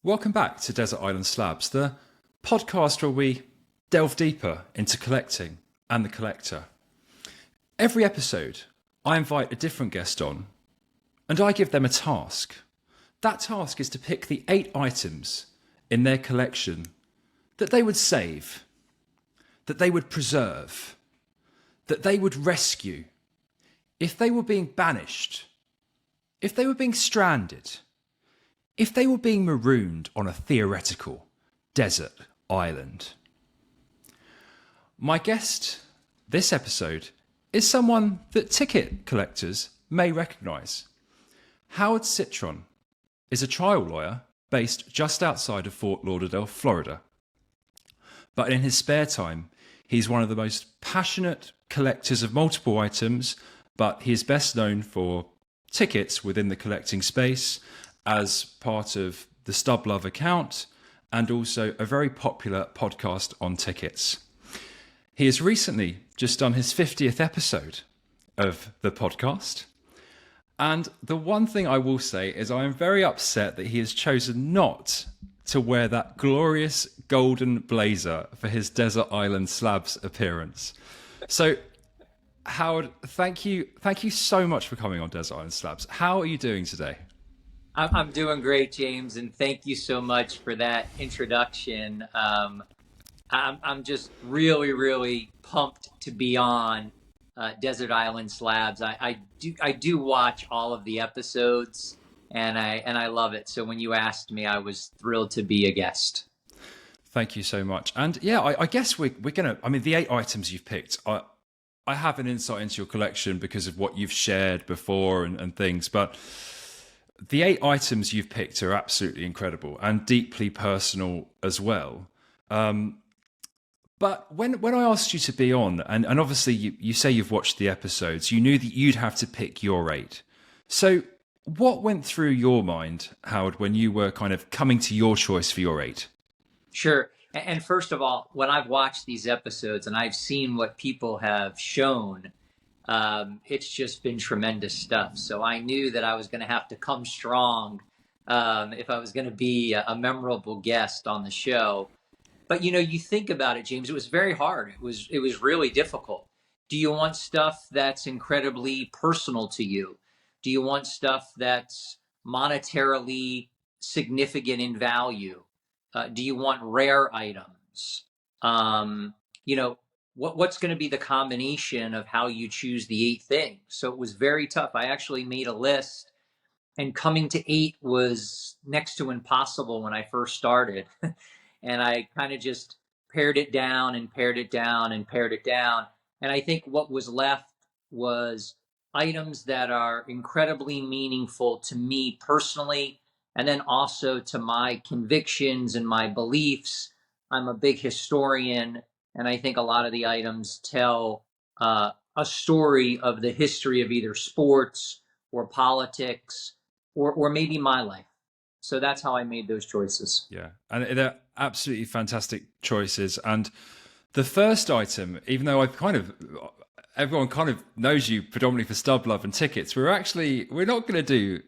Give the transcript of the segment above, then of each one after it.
Welcome back to Desert Island Slabs, the podcast where we delve deeper into collecting and the collector. Every episode, I invite a different guest on and I give them a task. That task is to pick the 8 items in their collection that they would save, that they would preserve, that they would rescue if they were being banished, if they were being stranded, if they were being marooned on a theoretical desert island. My guest this episode is someone that ticket collectors may recognise. Howard Citron is a trial lawyer based just outside of Fort Lauderdale, Florida. But in his spare time, he's one of the most passionate collectors of multiple items, but he is best known for tickets within the collecting space as part of the stub.luv account and also a very popular podcast on tickets. He has recently just done his 50th episode of the podcast. And the one thing I will say is I am very upset that he has chosen not to wear that glorious golden blazer for his Desert Island Slabs appearance. So, Howard, thank you so much for coming on Desert Island Slabs. How are you doing today? I'm doing great, James, and thank you so much for that introduction. I'm just really pumped to be on Desert Island Slabs. I do watch all of the episodes, and I love it. So when you asked me, I was thrilled to be a guest. Thank you so much. And yeah, I guess we're gonna. I mean, the 8 items you've picked. I have an insight into your collection because of what you've shared before and things, but the 8 items you've picked are absolutely incredible and deeply personal as well. But when I asked you to be on, and obviously you say you've watched the episodes, you knew that you'd have to pick your 8. So what went through your mind, Howard, when you were kind of coming to your choice for your 8? Sure. And first of all, when I've watched these episodes and I've seen what people have shown, it's just been tremendous stuff. So I knew that I was going to have to come strong if I was going to be a memorable guest on the show. But, you think about it, James, it was very hard. It was really difficult. Do you want stuff that's incredibly personal to you? Do you want stuff that's monetarily significant in value? Do you want rare items? What's going to be the combination of how you choose the 8 things? So it was very tough. I actually made a list, and coming to 8 was next to impossible when I first started. And I kind of just pared it down and pared it down and pared it down. And I think what was left was items that are incredibly meaningful to me personally, and then also to my convictions and my beliefs. I'm a big historian, and I think a lot of the items tell a story of the history of either sports or politics or maybe my life. So that's how I made those choices. Yeah, and they're absolutely fantastic choices. And the first item, even though everyone kind of knows you predominantly for stub.luv and tickets, we're not going to do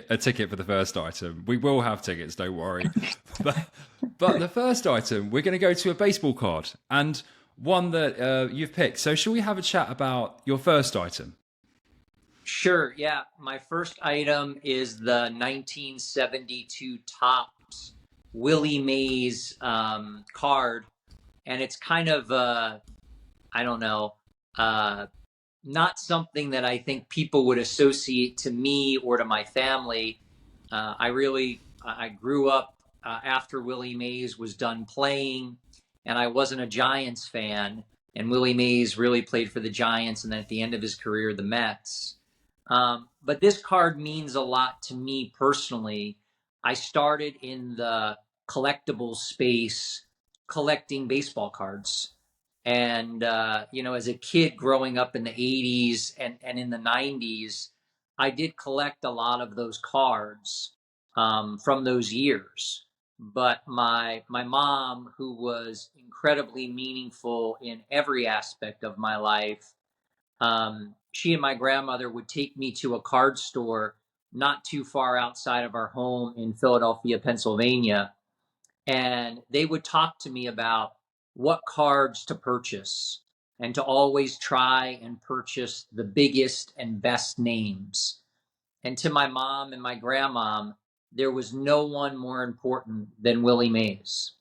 a ticket for the first item. We will have tickets, don't worry. but the first item, we're going to go to a baseball card, and one that you've picked. So shall we have a chat about your first item? Sure, yeah. My first item is the 1972 Topps Willie Mays card, and it's kind of I don't know, not something that I think people would associate to me or to my family. I grew up after Willie Mays was done playing, and I wasn't a Giants fan, and Willie Mays really played for the Giants, and then at the end of his career, the Mets. But this card means a lot to me personally. I started in the collectibles space collecting baseball cards. And, as a kid growing up in the 80s and in the 90s, I did collect a lot of those cards from those years. But my mom, who was incredibly meaningful in every aspect of my life, she and my grandmother would take me to a card store not too far outside of our home in Philadelphia, Pennsylvania. And they would talk to me about what cards to purchase and to always try and purchase the biggest and best names. And to my mom and my grandmom, there was no one more important than Willie Mays.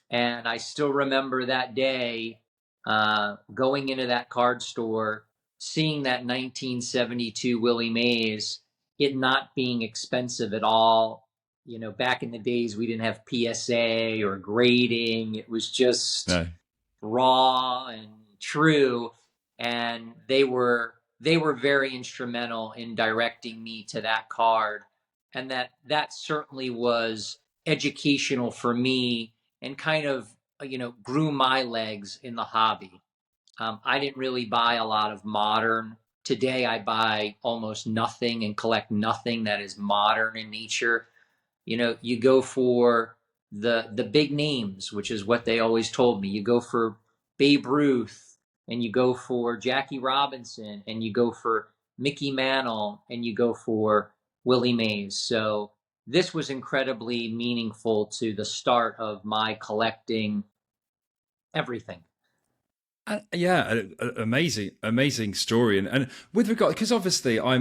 And I still remember that day going into that card store, seeing that 1972 Willie Mays, it not being expensive at all. You know, back in the days, we didn't have PSA or grading. It was just No. raw and true. And they were very instrumental in directing me to that card. And that certainly was educational for me and kind of, grew my legs in the hobby. I didn't really buy a lot of modern. Today, I buy almost nothing and collect nothing that is modern in nature. You go for the big names, which is what they always told me. You go for Babe Ruth, and you go for Jackie Robinson, and you go for Mickey Mantle, and you go for Willie Mays. So this was incredibly meaningful to the start of my collecting everything. Amazing story. And with regard, because obviously I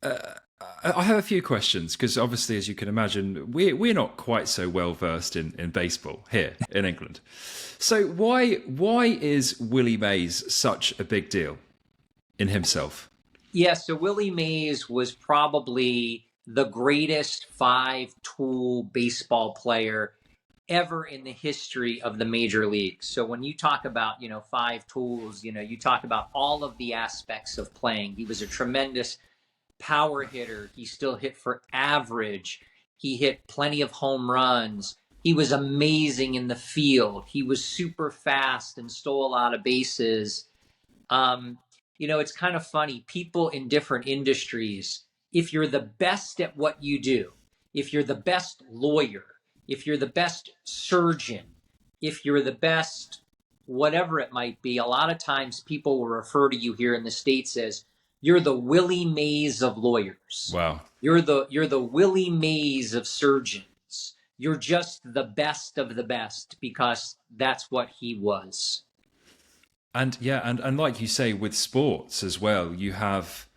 have a few questions because obviously, as you can imagine, we're not quite so well versed in baseball here in England. So why is Willie Mays such a big deal in himself? Yeah, so Willie Mays was probably the greatest five-tool baseball player ever in the history of the major leagues. So when you talk about, five tools, you talk about all of the aspects of playing. He was a tremendous power hitter. He still hit for average. He hit plenty of home runs. He was amazing in the field. He was super fast and stole a lot of bases. It's kind of funny. People in different industries, if you're the best at what you do, if you're the best lawyer, if you're the best surgeon, if you're the best whatever it might be, a lot of times people will refer to you here in the States as you're the Willie Mays of lawyers. Wow. You're the Willie Mays of surgeons. You're just the best of the best because that's what he was. And and like you say, with sports as well, you have,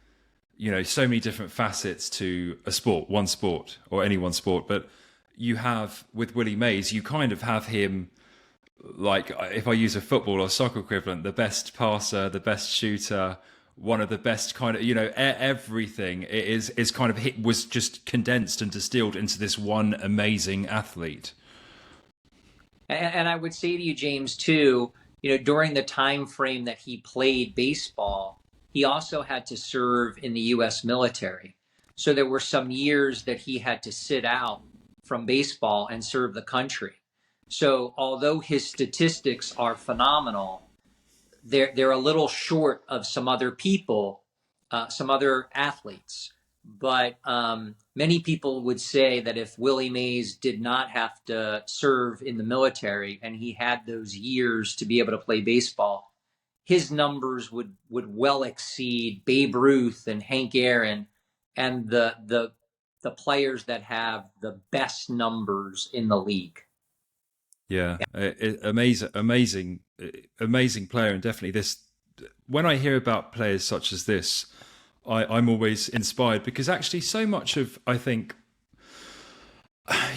so many different facets to a sport, one sport or any one sport. But you have with Willie Mays, you kind of have him, like if I use a football or soccer equivalent, the best passer, the best shooter, one of the best kind of, everything is kind of was just condensed and distilled into this one amazing athlete. And I would say to you, James, too, during the time frame that he played baseball, he also had to serve in the U.S. military. So there were some years that he had to sit out from baseball and serve the country. So although his statistics are phenomenal, they're a little short of some other people, some other athletes. But many people would say that if Willie Mays did not have to serve in the military and he had those years to be able to play baseball, his numbers would well exceed Babe Ruth and Hank Aaron and the players that have the best numbers in the league. Yeah, amazing player, and definitely this. When I hear about players such as this, I'm always inspired because actually, so much of I think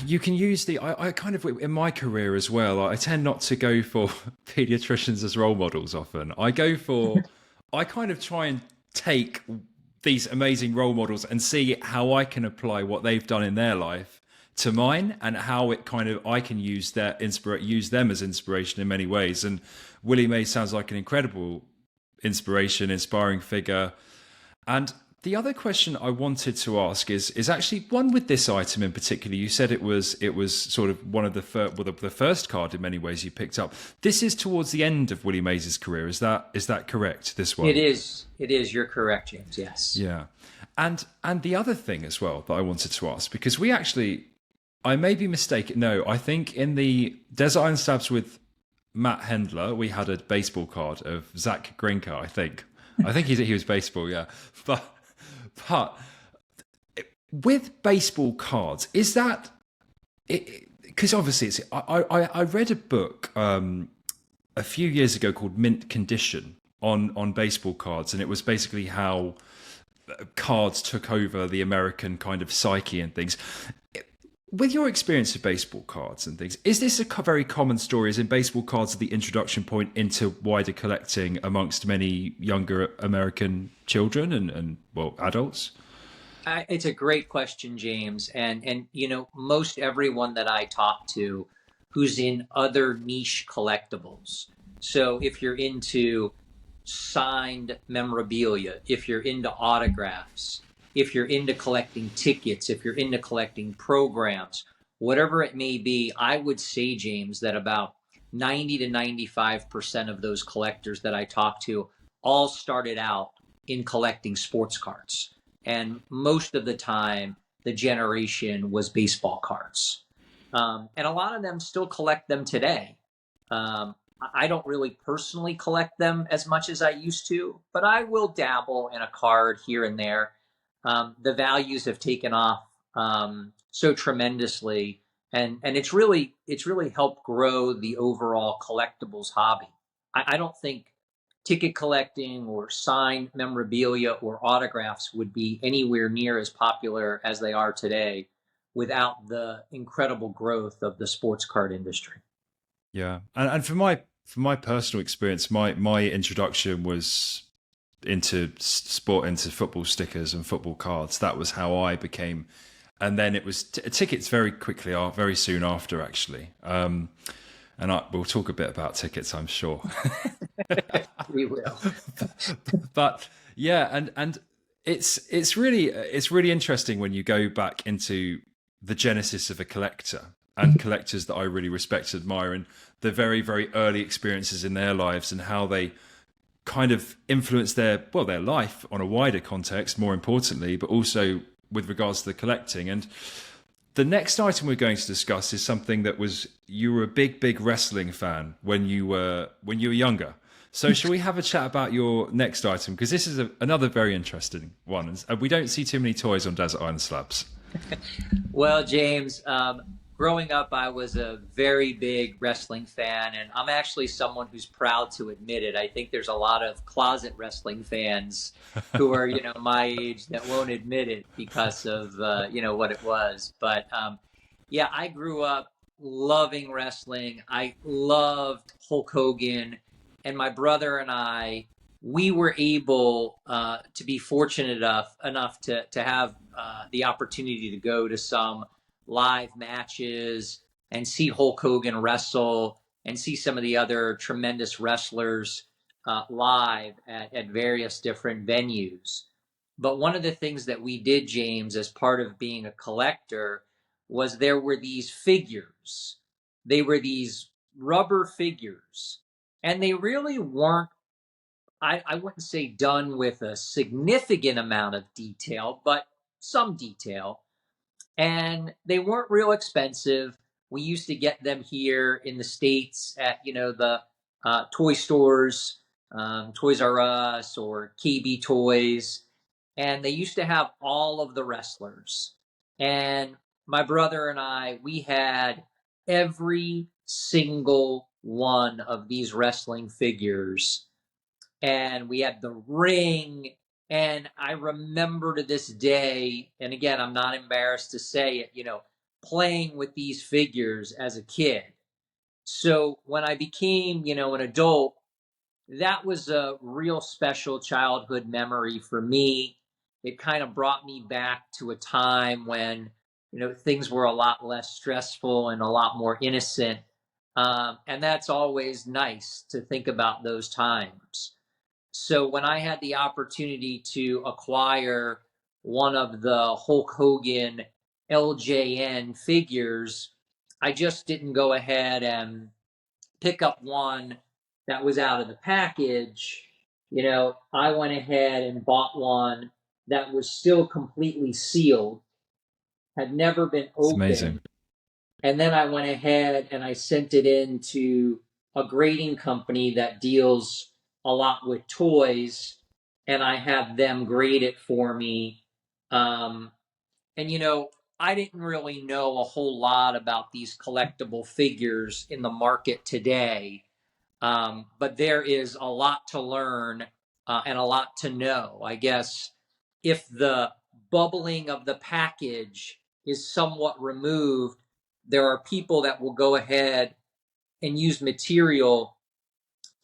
you can use I kind of in my career as well. I tend not to go for pediatricians as role models often. I kind of try and take these amazing role models and see how I can apply what they've done in their life to mine and how it kind of I can use them as inspiration in many ways. And Willie Mays sounds like an incredible inspiring figure. And the other question I wanted to ask is actually one with this item in particular. You said it was sort of one of the first card in many ways you picked up. This is towards the end of Willie Mays' career. Is that correct? This one. It is. You're correct, James. Yes. Yeah. And the other thing as well that I wanted to ask, because I may be mistaken. No, I think in the Desert Island Slabs with Matt Hendler, we had a baseball card of Zach Greinke, I think he was baseball, yeah. But with baseball cards, is that because obviously I read a book a few years ago called Mint Condition on baseball cards, and it was basically how cards took over the American kind of psyche and things. With your experience of baseball cards and things, is this a very common story? Is in baseball cards the introduction point into wider collecting amongst many younger American children and well, adults? It's a great question, James. And most everyone that I talk to who's in other niche collectibles. So if you're into signed memorabilia, if you're into autographs, if you're into collecting tickets, if you're into collecting programs, whatever it may be, I would say, James, that about 90 to 95% of those collectors that I talk to all started out in collecting sports cards. And most of the time, the generation was baseball cards. And a lot of them still collect them today. I don't really personally collect them as much as I used to, but I will dabble in a card here and there. The values have taken off so tremendously, and it's really helped grow the overall collectibles hobby. I don't think ticket collecting or signed memorabilia or autographs would be anywhere near as popular as they are today without the incredible growth of the sports card industry. Yeah, and for my personal experience, my introduction was into sport, into football stickers and football cards. That was how I became, and then it was tickets very quickly, very soon after, actually. And we'll talk a bit about tickets, I'm sure. We will. But yeah, and it's really interesting when you go back into the genesis of a collector and collectors that I really respect and admire, and the very, very early experiences in their lives and how they kind of influence their life on a wider context, more importantly, but also with regards to the collecting. And the next item we're going to discuss is something that you were a big wrestling fan when you were younger. So shall we have a chat about your next item? Because this is another very interesting one. And we don't see too many toys on Desert Island Slabs. Well, James, growing up, I was a very big wrestling fan, and I'm actually someone who's proud to admit it. I think there's a lot of closet wrestling fans who are, my age that won't admit it because of, what it was. But yeah, I grew up loving wrestling. I loved Hulk Hogan, and my brother and I, we were able to be fortunate enough to have the opportunity to go to some live matches and see Hulk Hogan wrestle and see some of the other tremendous wrestlers live at various different venues. But one of the things that we did, James, as part of being a collector, was there were these figures. They were these rubber figures, and they really weren't, I wouldn't say done with a significant amount of detail, but some detail. And they weren't real expensive. We used to get them here in the States at, the toy stores, Toys R Us or KB Toys. And they used to have all of the wrestlers. And my brother and I, we had every single one of these wrestling figures. And we had the ring. And I remember to this day, and again, I'm not embarrassed to say it, playing with these figures as a kid. So when I became, an adult, that was a real special childhood memory for me. It kind of brought me back to a time when, things were a lot less stressful and a lot more innocent. And that's always nice to think about those times. So when I had the opportunity to acquire one of the Hulk Hogan LJN figures, I just didn't go ahead and pick up one that was out of the package. I went ahead and bought one that was still completely sealed, had never been It's amazing. opened. And then I went ahead and I sent it in to a grading company that deals a lot with toys, and I had them grade it for me. And, I didn't really know a whole lot about these collectible figures in the market today. But there is a lot to learn and a lot to know. I guess if the bubbling of the package is somewhat removed, there are people that will go ahead and use material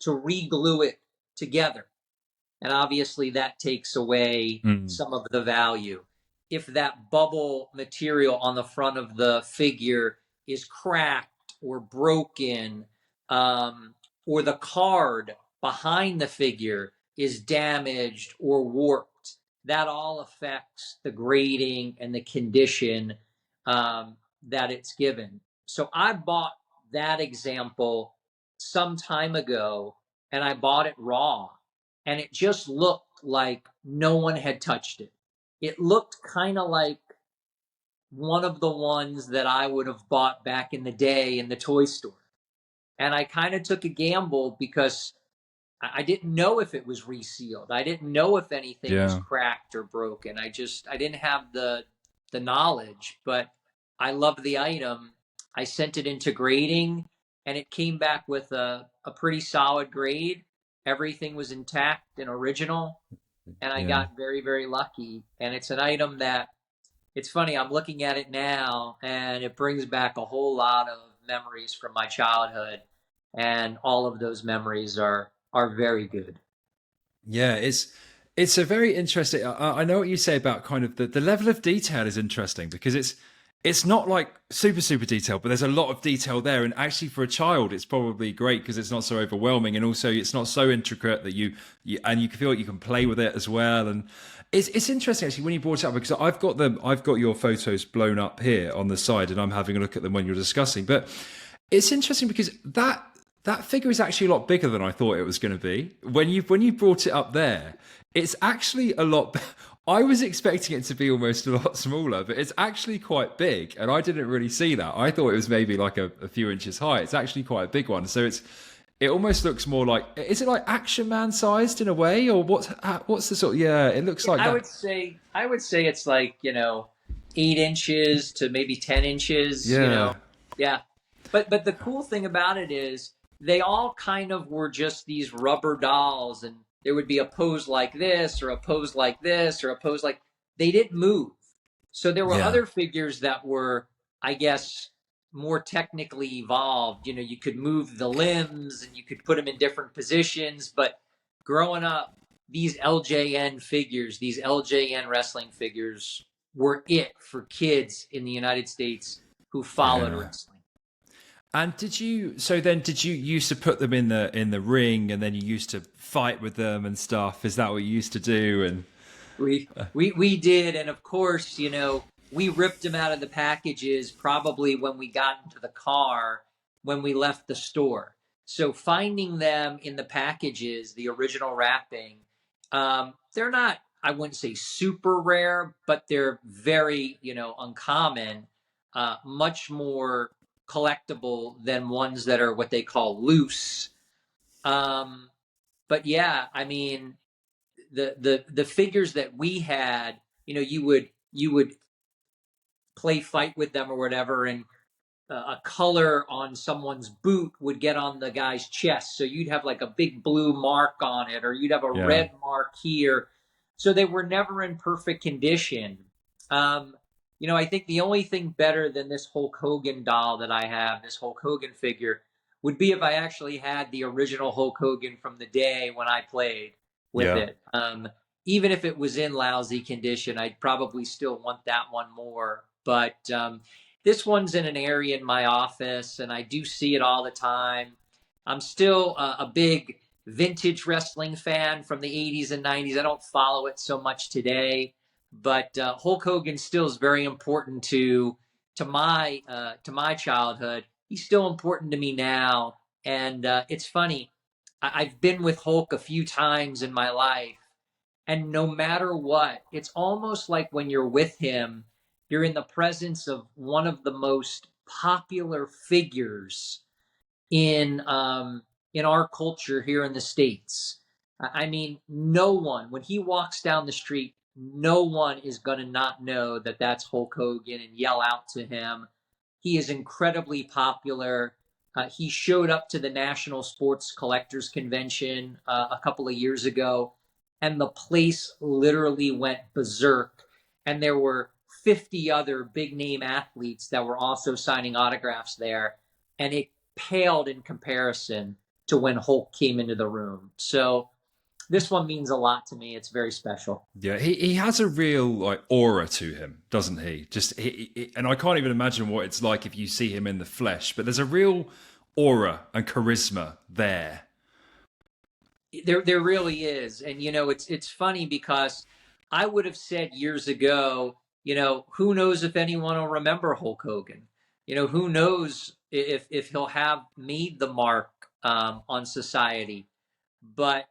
to re-glue it together. And obviously that takes away Mm. some of the value. If that bubble material on the front of the figure is cracked or broken, or the card behind the figure is damaged or warped, that all affects the grading and the condition that it's given. So I bought that example some time ago, and I bought it raw, and it just looked like no one had touched it. It looked kind of like one of the ones that I would have bought back in the day in the toy store. And I kind of took a gamble because I didn't know if it was resealed. I didn't know if anything was Yeah. cracked or broken. I didn't have the knowledge, but I loved the item. I sent it into grading, and it came back with a pretty solid grade. Everything was intact and original, and I Yeah. got very, very lucky. And it's an item that, it's funny, I'm looking at it now, and it brings back a whole lot of memories from my childhood, and all of those memories are very good. Yeah, it's a very interesting. I know what you say about kind of the level of detail is interesting because it's not like super detailed, but there's a lot of detail there. And actually, for a child, it's probably great because it's not so overwhelming, and also it's not so intricate that you and you can feel like you can play with it as well. And it's interesting actually when you brought it up because I've got your photos blown up here on the side, and I'm having a look at them when you're discussing. But it's interesting because that figure is actually a lot bigger than I thought it was going to be. When you brought it up there, it's actually a lot. I was expecting it to be almost a lot smaller, but it's actually quite big, and I didn't really see that. I thought it was maybe like a few inches high. It's actually quite a big one. So it almost looks more like, is it like Action Man sized in a way, or what's the sort? Yeah, it looks like that. I would say it's like, 8 inches to maybe 10 inches, Yeah, Yeah. But the cool thing about it is they all kind of were just these rubber dolls, and there would be a pose like this or a pose like this or a pose like, they didn't move. So there were yeah, other figures that were, I guess, more technically evolved. You could move the limbs and you could put them in different positions, but growing up, these LJN figures, these LJN wrestling figures were it for kids in the United States who followed yeah. wrestling. And did you used to put them in the ring, and then you used to fight with them and stuff? Is that what you used to do? And We did, and of course, we ripped them out of the packages probably when we got into the car when we left the store. So finding them in the packages, the original wrapping, they're not, I wouldn't say super rare, but they're very, uncommon, much more collectible than ones that are what they call loose. Um, but yeah, I mean, the figures that we had, you would play fight with them or whatever, and a color on someone's boot would get on the guy's chest, so you'd have like a big blue mark on it, or you'd have a yeah, red mark here. So they were never in perfect condition. um, I think the only thing better than this Hulk Hogan doll that I have, this Hulk Hogan figure, would be if I actually had the original Hulk Hogan from the day when I played with yeah, it. Even if it was in lousy condition, I'd probably still want that one more. But this one's in an area in my office, and I do see it all the time. I'm still a big vintage wrestling fan from the 80s and 90s. I don't follow it so much today, but Hulk Hogan still is very important to my childhood. He's still important to me now, and it's funny. I've been with Hulk a few times in my life, and no matter what, it's almost like when you're with him, you're in the presence of one of the most popular figures in our culture here in the States. I mean, no one, when he walks down the street, no one is going to not know that that's Hulk Hogan and yell out to him. He is incredibly popular. He showed up to the National Sports Collectors Convention a couple of years ago, and the place literally went berserk. And there were 50 other big name athletes that were also signing autographs there. And it paled in comparison to when Hulk came into the room. So this one means a lot to me. It's very special. Yeah, he has a real like aura to him, doesn't he? Just and I can't even imagine what it's like if you see him in the flesh. But there's a real aura and charisma there. There really is. And it's funny because I would have said years ago, who knows if anyone will remember Hulk Hogan? Who knows if he'll have made the mark on society? But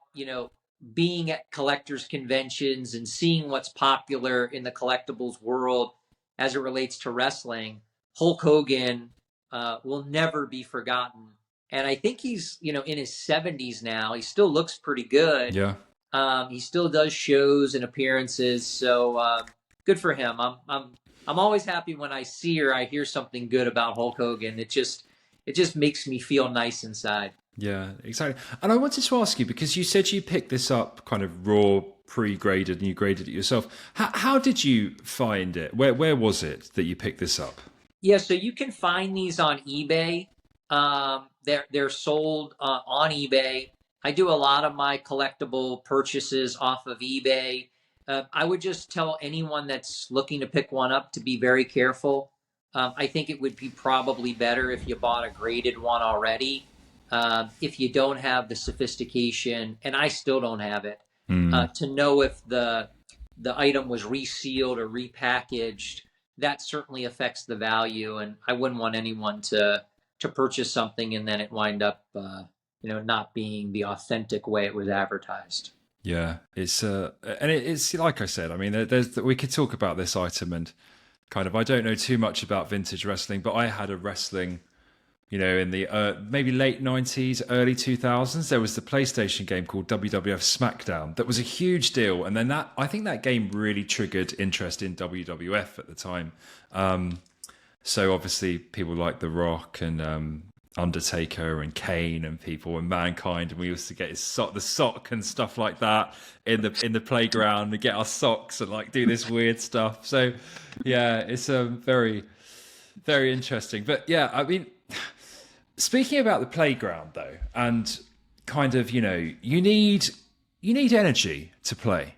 being at collectors conventions and seeing what's popular in the collectibles world as it relates to wrestling, Hulk Hogan will never be forgotten. And I think he's in his 70s now. He still looks pretty good. Yeah. He still does shows and appearances, so good for him. I'm always happy when I see or I hear something good about Hulk Hogan. It just makes me feel nice inside. Yeah, exactly. And I wanted to ask you, because you said you picked this up kind of raw, pre-graded, and you graded it yourself. How did you find it? Where was it that you picked this up? Yeah, so you can find these on eBay. They're sold on eBay. I do a lot of my collectible purchases off of eBay. I would just tell anyone that's looking to pick one up to be very careful. I think it would be probably better if you bought a graded one already. If you don't have the sophistication, and I still don't have it, to know if the item was resealed or repackaged, that certainly affects the value. And I wouldn't want anyone to purchase something and then it wind up, not being the authentic way it was advertised. Yeah, it's like I said. I mean, we could talk about this item and kind of. I don't know too much about vintage wrestling, but I had a wrestling. In the maybe late 90s, early 2000s, there was the PlayStation game called WWF SmackDown that was a huge deal. And then I think that game really triggered interest in WWF at the time. So obviously people like The Rock and Undertaker and Kane and people and Mankind, and we used to get the sock and stuff like that in the playground and get our socks and like do this weird stuff. So yeah, it's very, very interesting. But yeah, I mean, speaking about the playground though, and kind of, you need energy to play.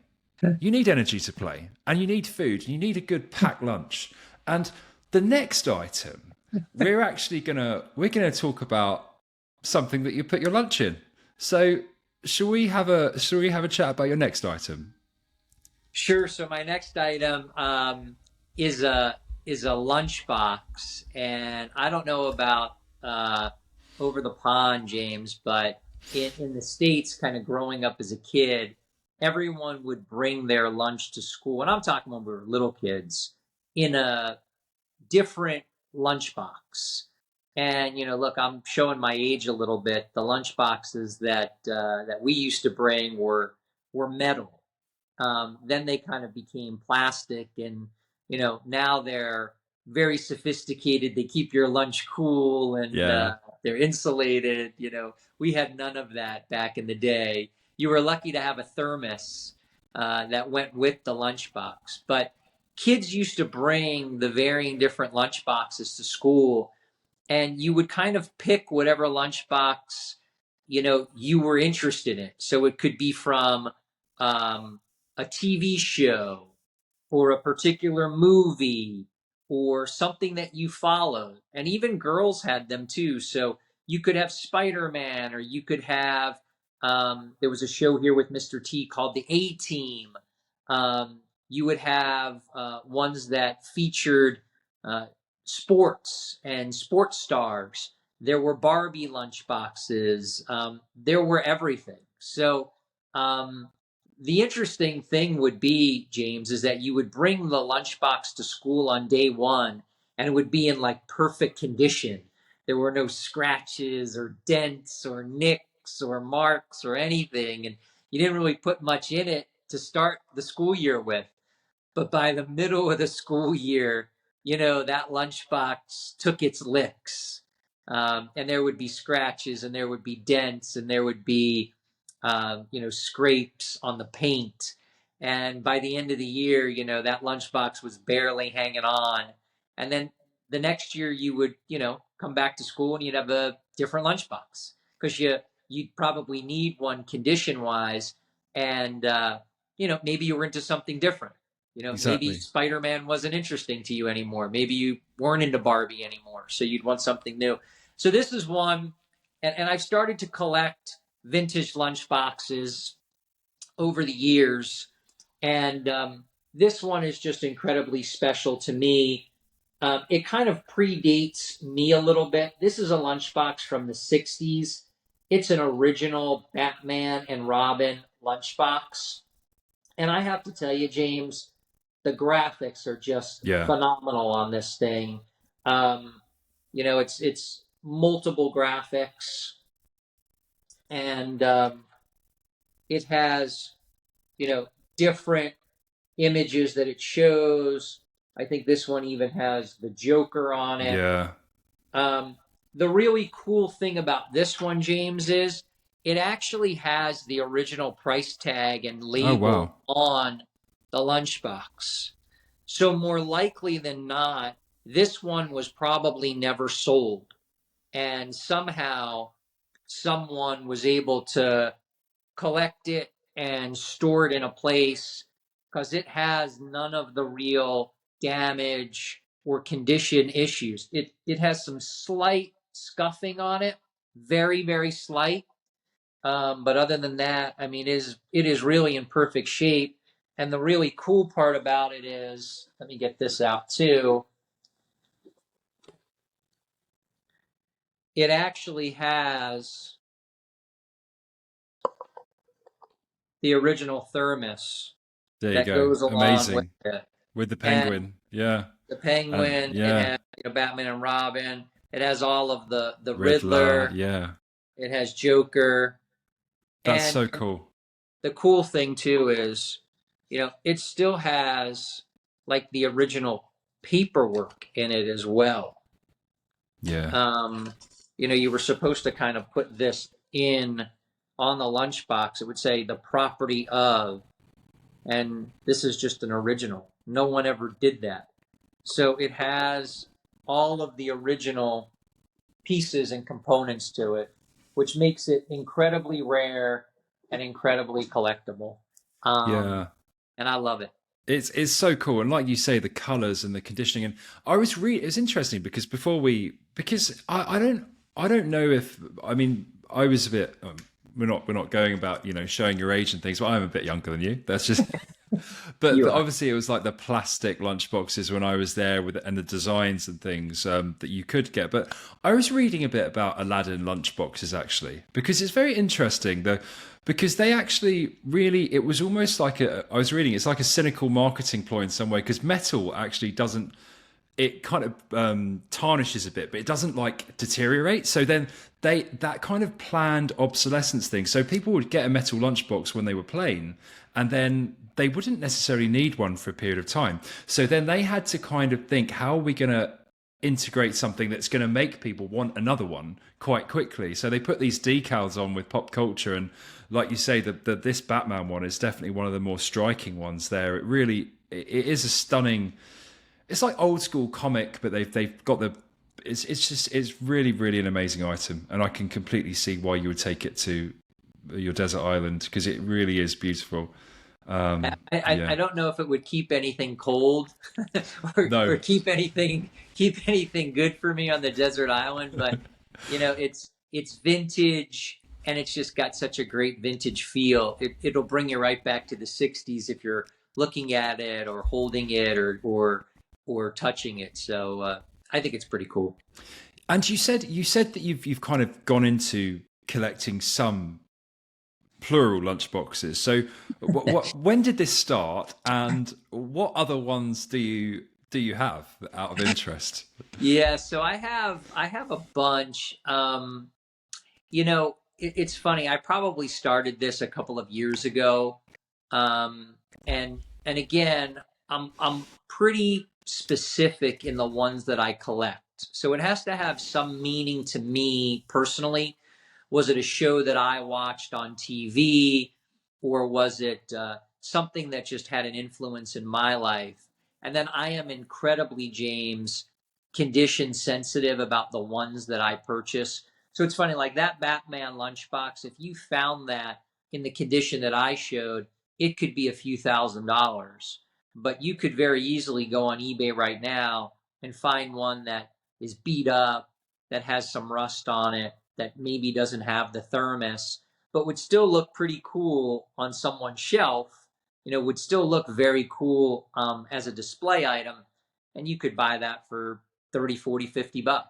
You need energy to play, and you need food, and you need a good packed lunch. And the next item, we're gonna talk about something that you put your lunch in. So shall we have a chat about your next item? Sure. So my next item is a lunchbox, and I don't know about over the pond, James, but in the States, kind of growing up as a kid, everyone would bring their lunch to school. And I'm talking when we were little kids in a different lunchbox. And look, I'm showing my age a little bit. The lunchboxes that we used to bring were metal. Then they kind of became plastic, and now they're very sophisticated. They keep your lunch cool, and they're insulated. We had none of that back in the day. You were lucky to have a thermos that went with the lunchbox. But kids used to bring the varying different lunchboxes to school, and you would kind of pick whatever lunchbox you were interested in. So it could be from a TV show or a particular movie or something that you followed. And even girls had them too. So you could have Spider-Man, or you could have, there was a show here with Mr. T called The A-Team. You would have ones that featured sports and sports stars. There were Barbie lunchboxes. There were everything. So the interesting thing would be, James, is that you would bring the lunchbox to school on day one, and it would be in like perfect condition. There were no scratches or dents or nicks or marks or anything. And you didn't really put much in it to start the school year with. But by the middle of the school year, that lunchbox took its licks. And there would be scratches and there would be dents and there would be, scrapes on the paint. And by the end of the year, that lunchbox was barely hanging on. And then the next year you would, come back to school and you'd have a different lunchbox because you'd probably need one condition wise. And, maybe you were into something different. Maybe Exactly. Spider-Man wasn't interesting to you anymore. Maybe you weren't into Barbie anymore. So you'd want something new. So this is one, and I've started to collect vintage lunchboxes over the years. And this one is just incredibly special to me. It kind of predates me a little bit. This is a lunchbox from the 60s. It's an original Batman and Robin lunchbox. And I have to tell you, James, the graphics are just Yeah. phenomenal on this thing. It's multiple graphics, and it has different images that it shows. I think this one even has the Joker on it. Yeah. The really cool thing about this one, James, is it actually has the original price tag and Oh, label wow. on the lunchbox. So more likely than not, this one was probably never sold. And somehow someone was able to collect it and store it in a place because it has none of the real damage or condition issues. It has some slight scuffing on it, very, very slight. But other than that, I mean, it is really in perfect shape. And the really cool part about it is, let me get this out too. It actually has the original thermos There you that go. goes along with Amazing. it. With the And penguin. Yeah. the Penguin, it Yeah. has Batman and Robin, it has all of the Riddler. Riddler, Yeah. it has Joker. That's And so cool. the cool thing too is, it still has like the original paperwork in it as well. Yeah. You were supposed to kind of put this in on the lunchbox. It would say the property of, and this is just an original. No one ever did that. So it has all of the original pieces and components to it, which makes it incredibly rare and incredibly collectible. Yeah. And I love it. It's so cool, and like you say, the colors and the conditioning. And it's interesting because I don't know if I was a bit. We're not going about showing your age and things, but I'm a bit younger than you. That's just. But You are. obviously, it was like the plastic lunchboxes when I was there and the designs and things that you could get. But I was reading a bit about Aladdin lunchboxes actually because it's very interesting. Because they actually really, it was almost like I was reading, it's like a cynical marketing ploy in some way because metal actually doesn't, it kind of tarnishes a bit, but it doesn't like deteriorate. So then that kind of planned obsolescence thing. So people would get a metal lunchbox when they were plain, and then they wouldn't necessarily need one for a period of time. So then they had to kind of think, how are we going to integrate something that's going to make people want another one quite quickly? So they put these decals on with pop culture, and like you say, this Batman one is definitely one of the more striking ones there. It is a stunning, it's like old school comic, but they've got it's really, really an amazing item, and I can completely see why you would take it to your desert island because it really is beautiful. I Yeah. don't know if it would keep anything cold or No. keep anything good for me on the desert island, but it's vintage and it's just got such a great vintage feel. It'll bring you right back to the 60s if you're looking at it or holding it or touching it. So I think it's pretty cool. And you said that you've kind of gone into collecting some plural lunchboxes. So, when did this start, and what other ones do you have out of interest? Yeah, so I have a bunch. It's funny. I probably started this a couple of years ago, and again, I'm pretty specific in the ones that I collect. So it has to have some meaning to me personally. Was it a show that I watched on TV, or was it something that just had an influence in my life? And then I am incredibly, James, condition sensitive about the ones that I purchase. So it's funny, like that Batman lunchbox, if you found that in the condition that I showed, it could be a few $1,000s. But you could very easily go on eBay right now and find one that is beat up, that has some rust on it, that maybe doesn't have the thermos, but would still look pretty cool on someone's shelf, would still look very cool as a display item. And you could buy that for 30, 40, $50.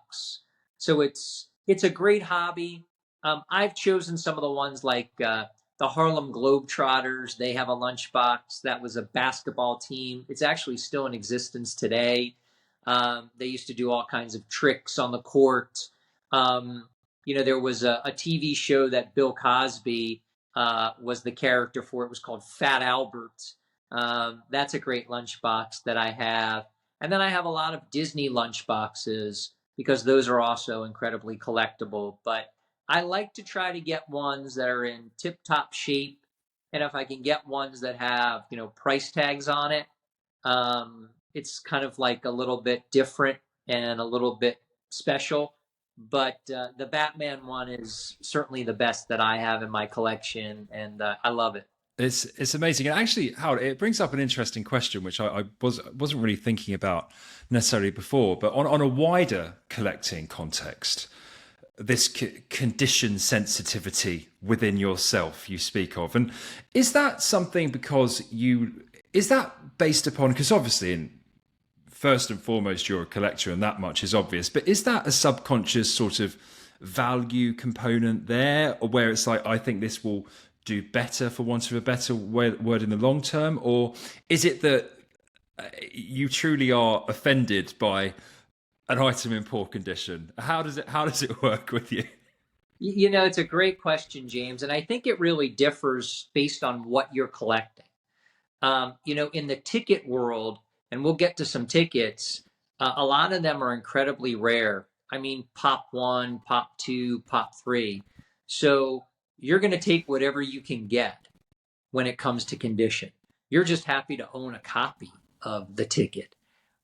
So it's a great hobby. I've chosen some of the ones like the Harlem Globetrotters. They have a lunchbox that was a basketball team. It's actually still in existence today. They used to do all kinds of tricks on the court. There was a TV show that Bill Cosby was the character for. It was called Fat Albert. That's a great lunchbox that I have. And then I have a lot of Disney lunchboxes because those are also incredibly collectible. But I like to try to get ones that are in tip-top shape. And if I can get ones that have, price tags on it, it's kind of like a little bit different and a little bit special. But the Batman one is certainly the best that I have in my collection, and I love it. It's amazing. And actually, Howard, it brings up an interesting question, which I wasn't really thinking about necessarily before, but on a wider collecting context, this condition sensitivity within yourself you speak of. And is that something is that based upon, because obviously first and foremost, you're a collector and that much is obvious, but is that a subconscious sort of value component there, or where it's like, I think this will do better, for want of a better word, in the long term? Or is it that you truly are offended by an item in poor condition? How does it work with you? It's a great question, James, and I think it really differs based on what you're collecting. In the ticket world, and we'll get to some tickets, a lot of them are incredibly rare. I mean, pop 1, pop 2, pop 3. So you're going to take whatever you can get when it comes to condition. You're just happy to own a copy of the ticket.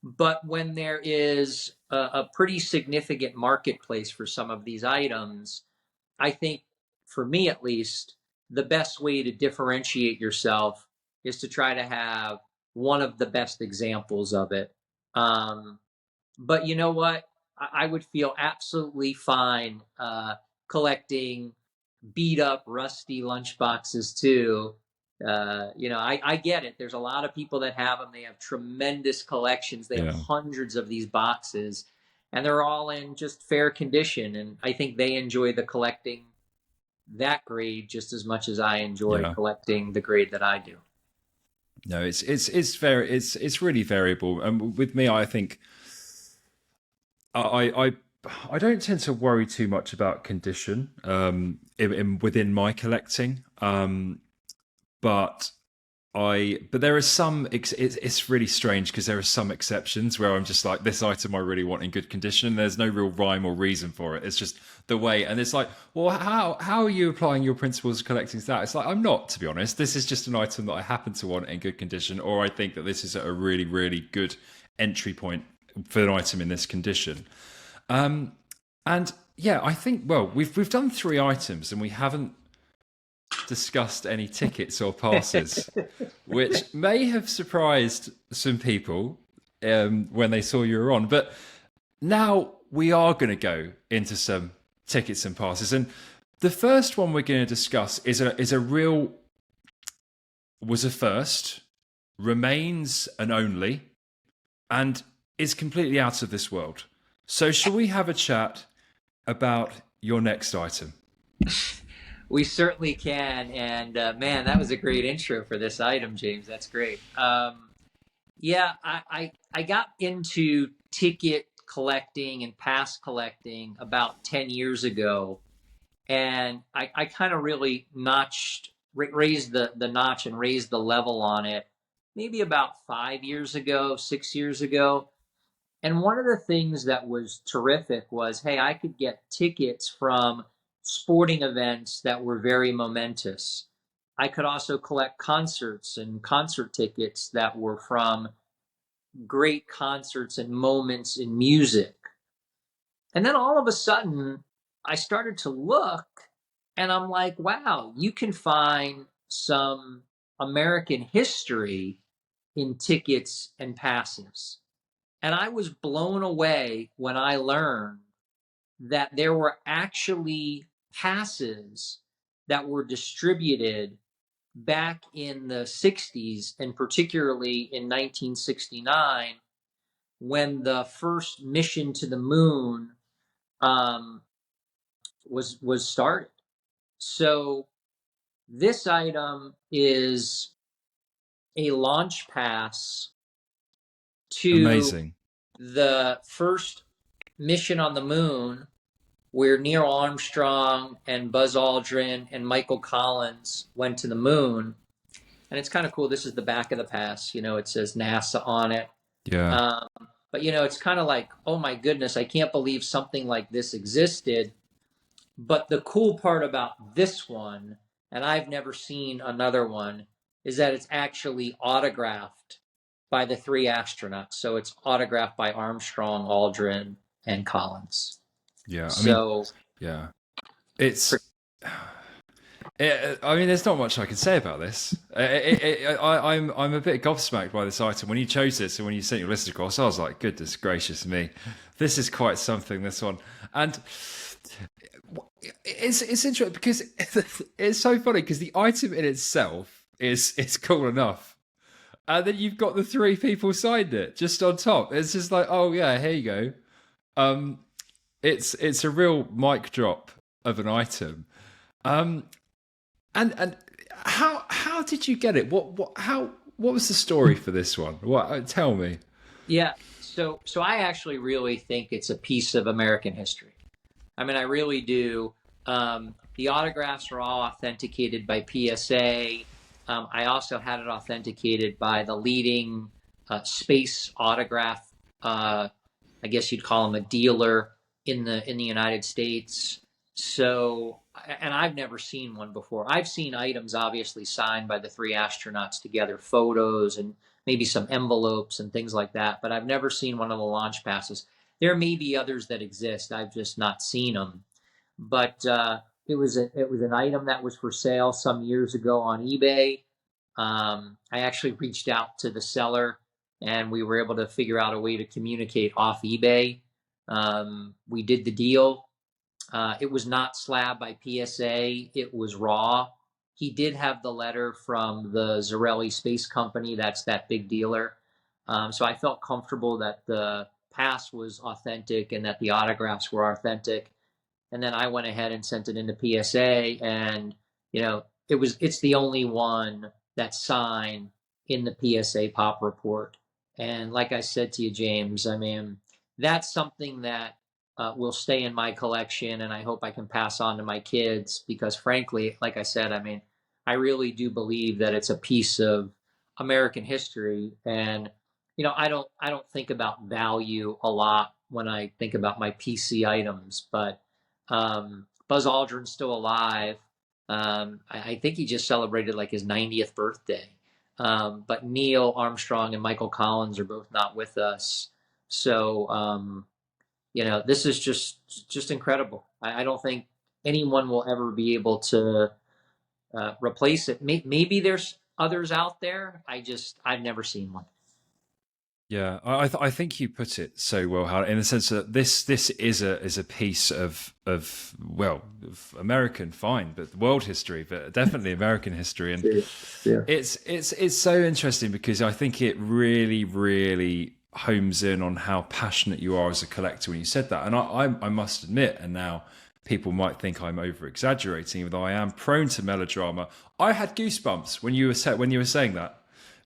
But when there is a pretty significant marketplace for some of these items, I think, for me at least, the best way to differentiate yourself is to try to have one of the best examples of it. But you know what? I would feel absolutely fine collecting beat up, rusty lunchboxes too. I get it. There's a lot of people that have them. They have tremendous collections. They have hundreds of these boxes, and they're all in just fair condition. And I think they enjoy the collecting that grade just as much as I enjoy collecting the grade that I do. No, it's really variable. And with me, I think I don't tend to worry too much about condition within my collecting. But there are some, it's really strange because there are some exceptions where I'm just like, this item I really want in good condition, and there's no real rhyme or reason for it. It's just the way, and it's like, well, how are you applying your principles of collecting to that? It's like, I'm not, to be honest. This is just an item that I happen to want in good condition, or I think that this is a really, really good entry point for an item in this condition. And yeah, I think, well, we've done 3 items and we haven't discussed any tickets or passes, which may have surprised some people when they saw you were on. But now we are going to go into some tickets and passes, and the first one we're going to discuss was a first, remains an only, and is completely out of this world. So shall we have a chat about your next item? We certainly can. And man, that was a great intro for this item, James. That's great. Yeah, I got into ticket collecting and pass collecting about 10 years ago. And I kind of really raised the notch and raised the level on it maybe about 5 years ago, 6 years ago. And one of the things that was terrific was, hey, I could get tickets from sporting events that were very momentous. I could also collect concerts and concert tickets that were from great concerts and moments in music. And then all of a sudden, I started to look and I'm like, wow, you can find some American history in tickets and passes. And I was blown away when I learned that there were actually passes that were distributed back in the 60s, and particularly in 1969, when the first mission to the moon um, was started. So this item is a launch pass to Amazing. the first mission on the moon, where Neil Armstrong and Buzz Aldrin and Michael Collins went to the moon. And it's kind of cool. This is the back of the pass. It says NASA on it. Yeah. But, it's kind of like, oh my goodness, I can't believe something like this existed. But the cool part about this one, and I've never seen another one, is that it's actually autographed by the three astronauts. So it's autographed by Armstrong, Aldrin, and Collins. Yeah. So, yeah. It's. There's not much I can say about this. I'm a bit gobsmacked by this item. When you chose this and when you sent your list across, I was like, goodness gracious me, this is quite something. This one, and it's interesting because it's so funny because the item in itself is cool enough, and then you've got the three people signed it just on top. It's just like, oh yeah, here you go. It's a real mic drop of an item. And how did you get it? What was the story for this one? What, tell me. Yeah, so I actually really think it's a piece of American history. I mean, I really do. The autographs are all authenticated by PSA. I also had it authenticated by the leading space autograph. I guess you'd call them a dealer in the United States. So, and I've never seen one before. I've seen items obviously signed by the three astronauts together, photos and maybe some envelopes and things like that, but I've never seen one of the launch passes. There may be others that exist. I've just not seen them. But it was an item that was for sale some years ago on eBay. I actually reached out to the seller, and we were able to figure out a way to communicate off eBay. We did the deal. It was not slab by PSA. It was raw. He did have the letter from the Zarelli Space Company. That's that big dealer. So I felt comfortable that the pass was authentic and that the autographs were authentic. And then I went ahead and sent it into PSA, and it's the only one that's signed in the PSA Pop Report. And like I said to you, James, I mean, that's something that will stay in my collection, and I hope I can pass on to my kids, because frankly, like I said, I mean, I really do believe that it's a piece of American history. And I don't think about value a lot when I think about my PC items, but Buzz Aldrin's still alive. I think he just celebrated like his 90th birthday. But Neil Armstrong and Michael Collins are both not with us. So, this is just incredible. I don't think anyone will ever be able to replace it. Maybe there's others out there. I've never seen one. Yeah, I think you put it so well, Howard, in the sense that this is a piece of American, fine, but world history, but definitely American history, and Yeah. it's so interesting because I think it really homes in on how passionate you are as a collector when you said that. And I must admit, and now people might think I'm over exaggerating, even though I am prone to melodrama, I had goosebumps when you were saying that,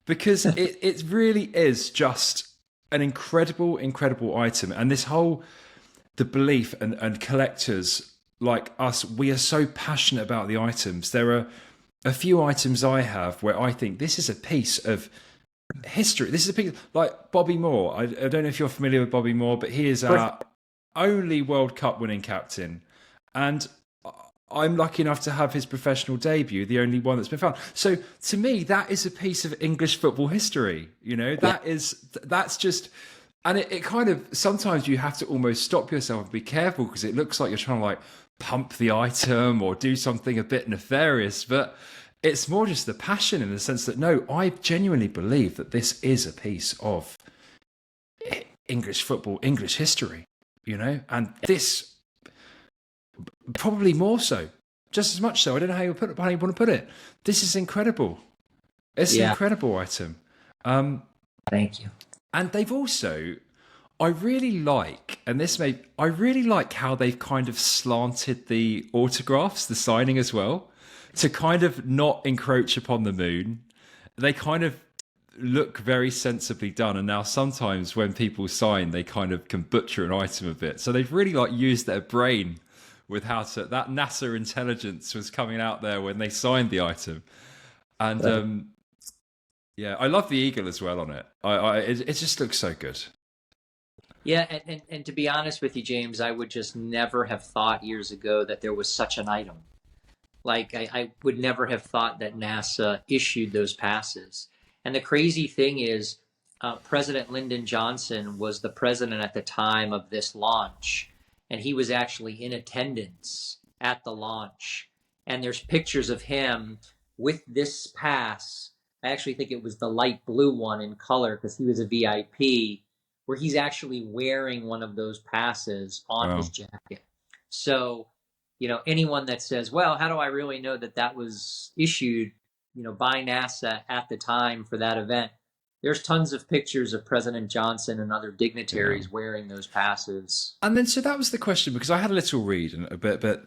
because it really is just an incredible item. And this whole, the belief and collectors like us, we are so passionate about the items. There are a few items I have where I think this is a piece of history. This is a piece like Bobby Moore. I don't know if you're familiar with Bobby Moore, but he is our only World Cup winning captain, and I'm lucky enough to have his professional debut, the only one that's been found. So to me, that is a piece of English football history. You know, that's just. And it kind of, sometimes you have to almost stop yourself and be careful because it looks like you're trying to like pump the item or do something a bit nefarious. But it's more just the passion in the sense that, no, I genuinely believe that this is a piece of English football, English history, you know, and this probably more so, just as much so. I don't know how you want to put it. This is incredible. It's an incredible item. Thank you. And they've also, I really like how they've kind of slanted the autographs, the signing as well, to kind of not encroach upon the moon. They kind of look very sensibly done. And now sometimes when people sign, they kind of can butcher an item a bit. So they've really like used their brain with how to, that NASA intelligence was coming out there when they signed the item. And, yeah, I love the eagle as well on it. It just looks so good. Yeah, and to be honest with you, James, I would just never have thought years ago that there was such an item. Like, I would never have thought that NASA issued those passes. And the crazy thing is, President Lyndon Johnson was the president at the time of this launch, and he was actually in attendance at the launch. And there's pictures of him with this pass. I actually think it was the light blue one in color because he was a VIP, where he's actually wearing one of those passes on his jacket. So, you know, anyone that says, well, how do I really know that that was issued, you know, by NASA at the time for that event? There's tons of pictures of President Johnson and other dignitaries wearing those passes. And then, so that was the question, because I had a little read and a bit, but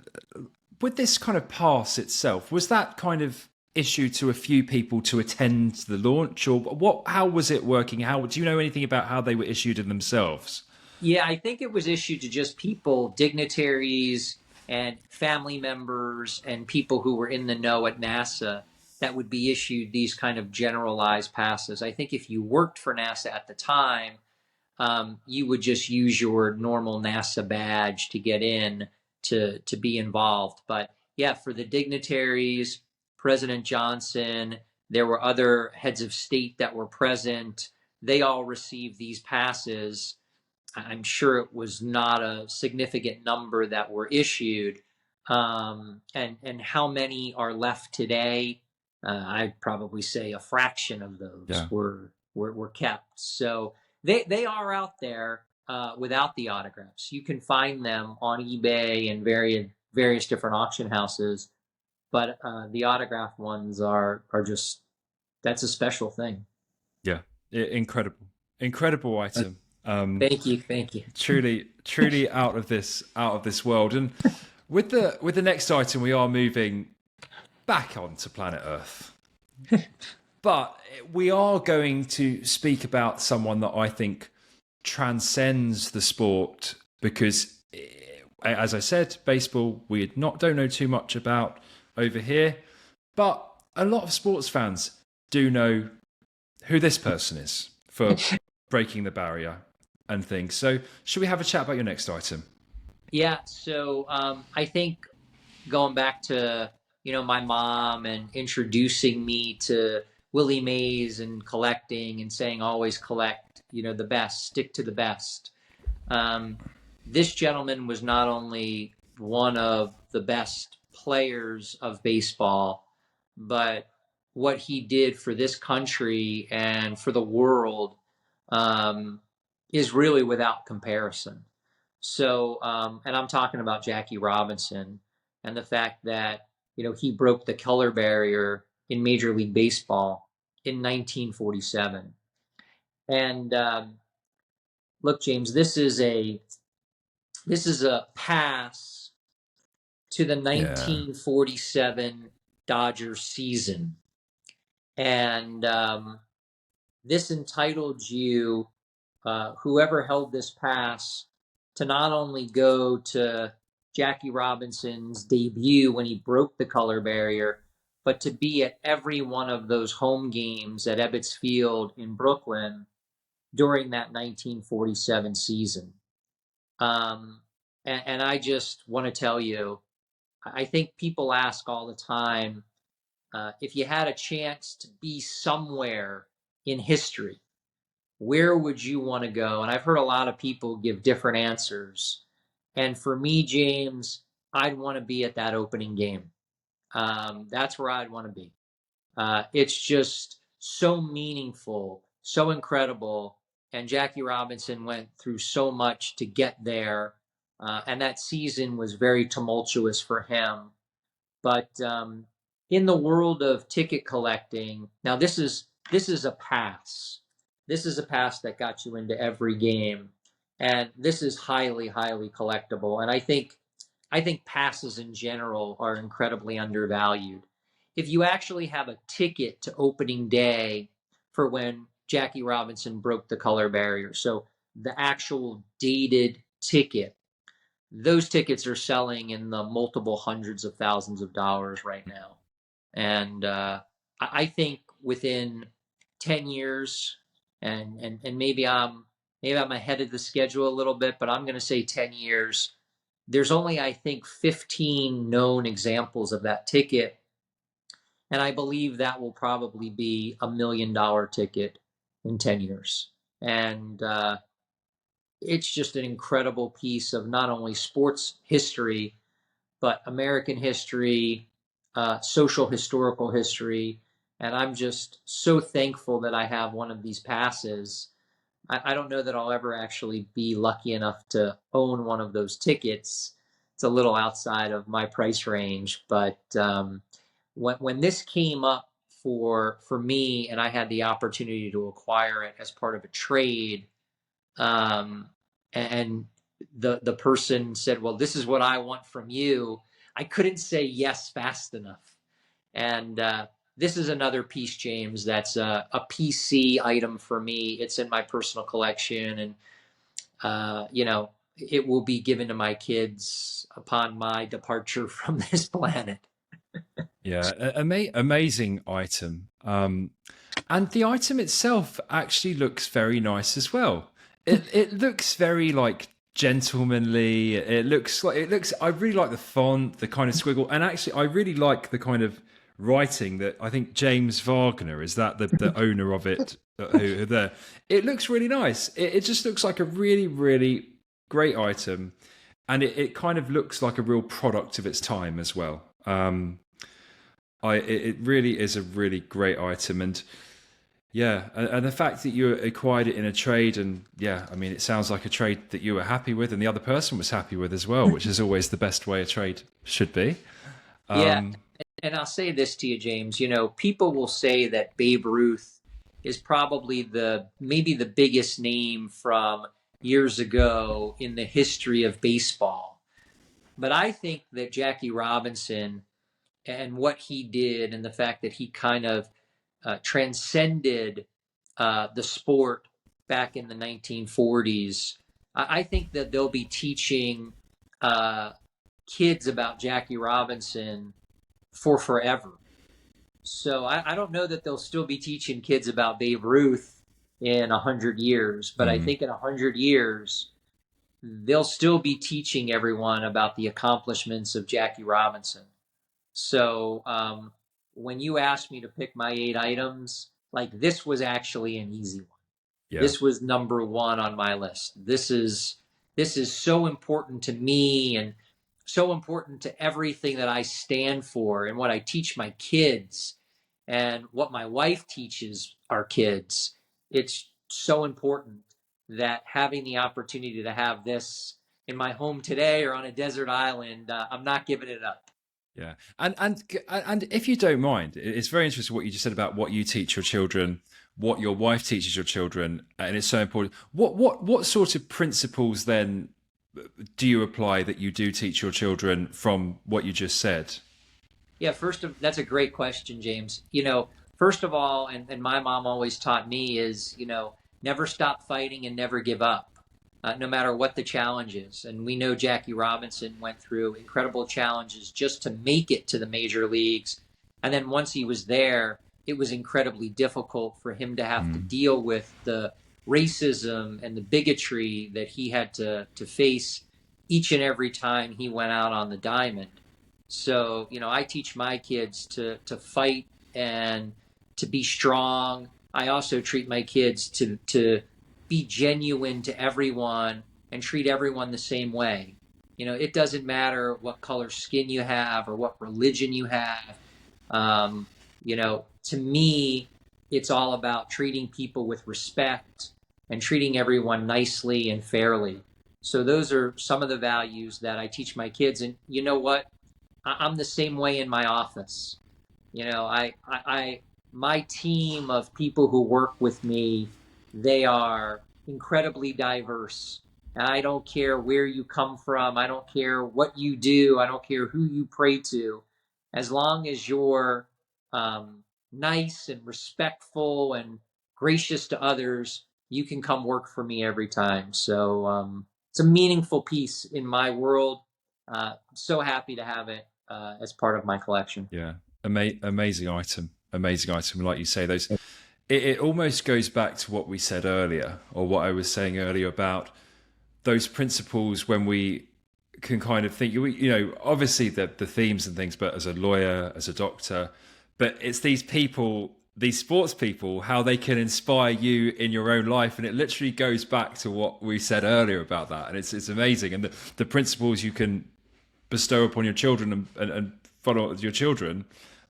with this kind of pass itself, was that kind of issued to a few people to attend the launch, or what? How was it working? How do you know anything about how they were issued in themselves? Yeah, I think it was issued to just people, dignitaries and family members and people who were in the know at NASA that would be issued these kind of generalized passes. I think if you worked for NASA at the time, you would just use your normal NASA badge to get in to be involved. But yeah, for the dignitaries, President Johnson, there were other heads of state that were present. They all received these passes. I'm sure it was not a significant number that were issued. And how many are left today? I'd probably say a fraction of those were kept. So they are out there without the autographs. You can find them on eBay and various different auction houses. But the autographed ones are just, that's a special thing. Yeah, incredible item. Thank you. Truly out of this world. And with the next item, we are moving back onto planet Earth, but we are going to speak about someone that I think transcends the sport because, as I said, baseball we don't know too much about over here, but a lot of sports fans do know who this person is for breaking the barrier and things. So should we have a chat about your next item? Yeah, so I think going back to, you know, my mom and introducing me to Willie Mays and collecting and saying always collect, you know, the best, stick to the best. This gentleman was not only one of the best players of baseball, but what he did for this country and for the world is really without comparison. So, and I'm talking about Jackie Robinson and the fact that, you know, he broke the color barrier in Major League Baseball in 1947. And look, James, this is a pass to the 1947 Dodgers season. And this entitled you, whoever held this pass, to not only go to Jackie Robinson's debut when he broke the color barrier, but to be at every one of those home games at Ebbets Field in Brooklyn during that 1947 season. And I just want to tell you, I think people ask all the time, if you had a chance to be somewhere in history, where would you want to go? And I've heard a lot of people give different answers. And for me, James, I'd want to be at that opening game. That's where I'd want to be. It's just so meaningful, so incredible. And Jackie Robinson went through so much to get there. And that season was very tumultuous for him. But in the world of ticket collecting, now this is a pass. This is a pass that got you into every game, and this is highly, highly collectible. And I think passes in general are incredibly undervalued. If you actually have a ticket to opening day for when Jackie Robinson broke the color barrier, so the actual dated ticket, those tickets are selling in the multiple hundreds of thousands of dollars right now. And I think within 10 years, and maybe I'm ahead of the schedule a little bit, but I'm going to say 10 years. There's only, I think, 15 known examples of that ticket. And I believe that will probably be $1 million ticket in 10 years. And it's just an incredible piece of not only sports history, but American history, social historical history. And I'm just so thankful that I have one of these passes. I don't know that I'll ever actually be lucky enough to own one of those tickets. It's a little outside of my price range, but when this came up for me, and I had the opportunity to acquire it as part of a trade, and the person said, "Well, this is what I want from you." I couldn't say yes fast enough, and this is another piece, James, that's a PC item for me. It's in my personal collection, and it will be given to my kids upon my departure from this planet. Yeah, amazing item. And the item itself actually looks very nice as well. It looks very like gentlemanly. It looks. I really like the font, the kind of squiggle, and actually, I really like the kind of writing that I think James Wagner is that the owner of it. Who there? It looks really nice. It just looks like a really, really great item, and it kind of looks like a real product of its time as well. It really is a really great item, and yeah, and the fact that you acquired it in a trade, and yeah, I mean, it sounds like a trade that you were happy with, and the other person was happy with as well, which is always the best way a trade should be. Yeah, and I'll say this to you, James. People will say that Babe Ruth is probably maybe the biggest name from years ago in the history of baseball. But I think that Jackie Robinson and what he did, and the fact that he kind of transcended the sport back in the 1940s, I think that they'll be teaching kids about Jackie Robinson for forever. So I don't know that they'll still be teaching kids about Babe Ruth in 100 years, but I think in 100 years, they'll still be teaching everyone about the accomplishments of Jackie Robinson. So when you asked me to pick my 8 items, like, this was actually an easy one. Yeah. This was number 1 on my list. This is so important to me, and so important to everything that I stand for, and what I teach my kids, and what my wife teaches our kids. It's so important that having the opportunity to have this in my home today or on a desert island, I'm not giving it up. Yeah, and if you don't mind, it's very interesting what you just said about what you teach your children, what your wife teaches your children, and it's so important. What sort of principles then do you apply that you do teach your children from what you just said? Yeah, that's a great question, James. First of all, and my mom always taught me is, never stop fighting and never give up. No matter what the challenge is. And we know Jackie Robinson went through incredible challenges just to make it to the major leagues. And then once he was there, it was incredibly difficult for him to have to Mm. deal with the racism and the bigotry that he had to face each and every time he went out on the diamond. So, I teach my kids to fight and to be strong. I also treat my kids to be genuine to everyone and treat everyone the same way. It doesn't matter what color skin you have or what religion you have. Um, to me, it's all about treating people with respect and treating everyone nicely and fairly. So those are some of the values that I teach my kids. And you know what? I'm the same way in my office. My team of people who work with me, they are incredibly diverse. And I don't care where you come from. I don't care what you do. I don't care who you pray to. As long as you're nice and respectful and gracious to others, you can come work for me every time. So it's a meaningful piece in my world. So happy to have it as part of my collection. Yeah, amazing item, amazing item. Like you say, those it almost goes back to what we said earlier, or what I was saying earlier about those principles when we can kind of think, obviously the themes and things, but as a lawyer, as a doctor, but it's these people, these sports people, how they can inspire you in your own life. And it literally goes back to what we said earlier about that. And it's amazing. And the principles you can bestow upon your children and follow your children,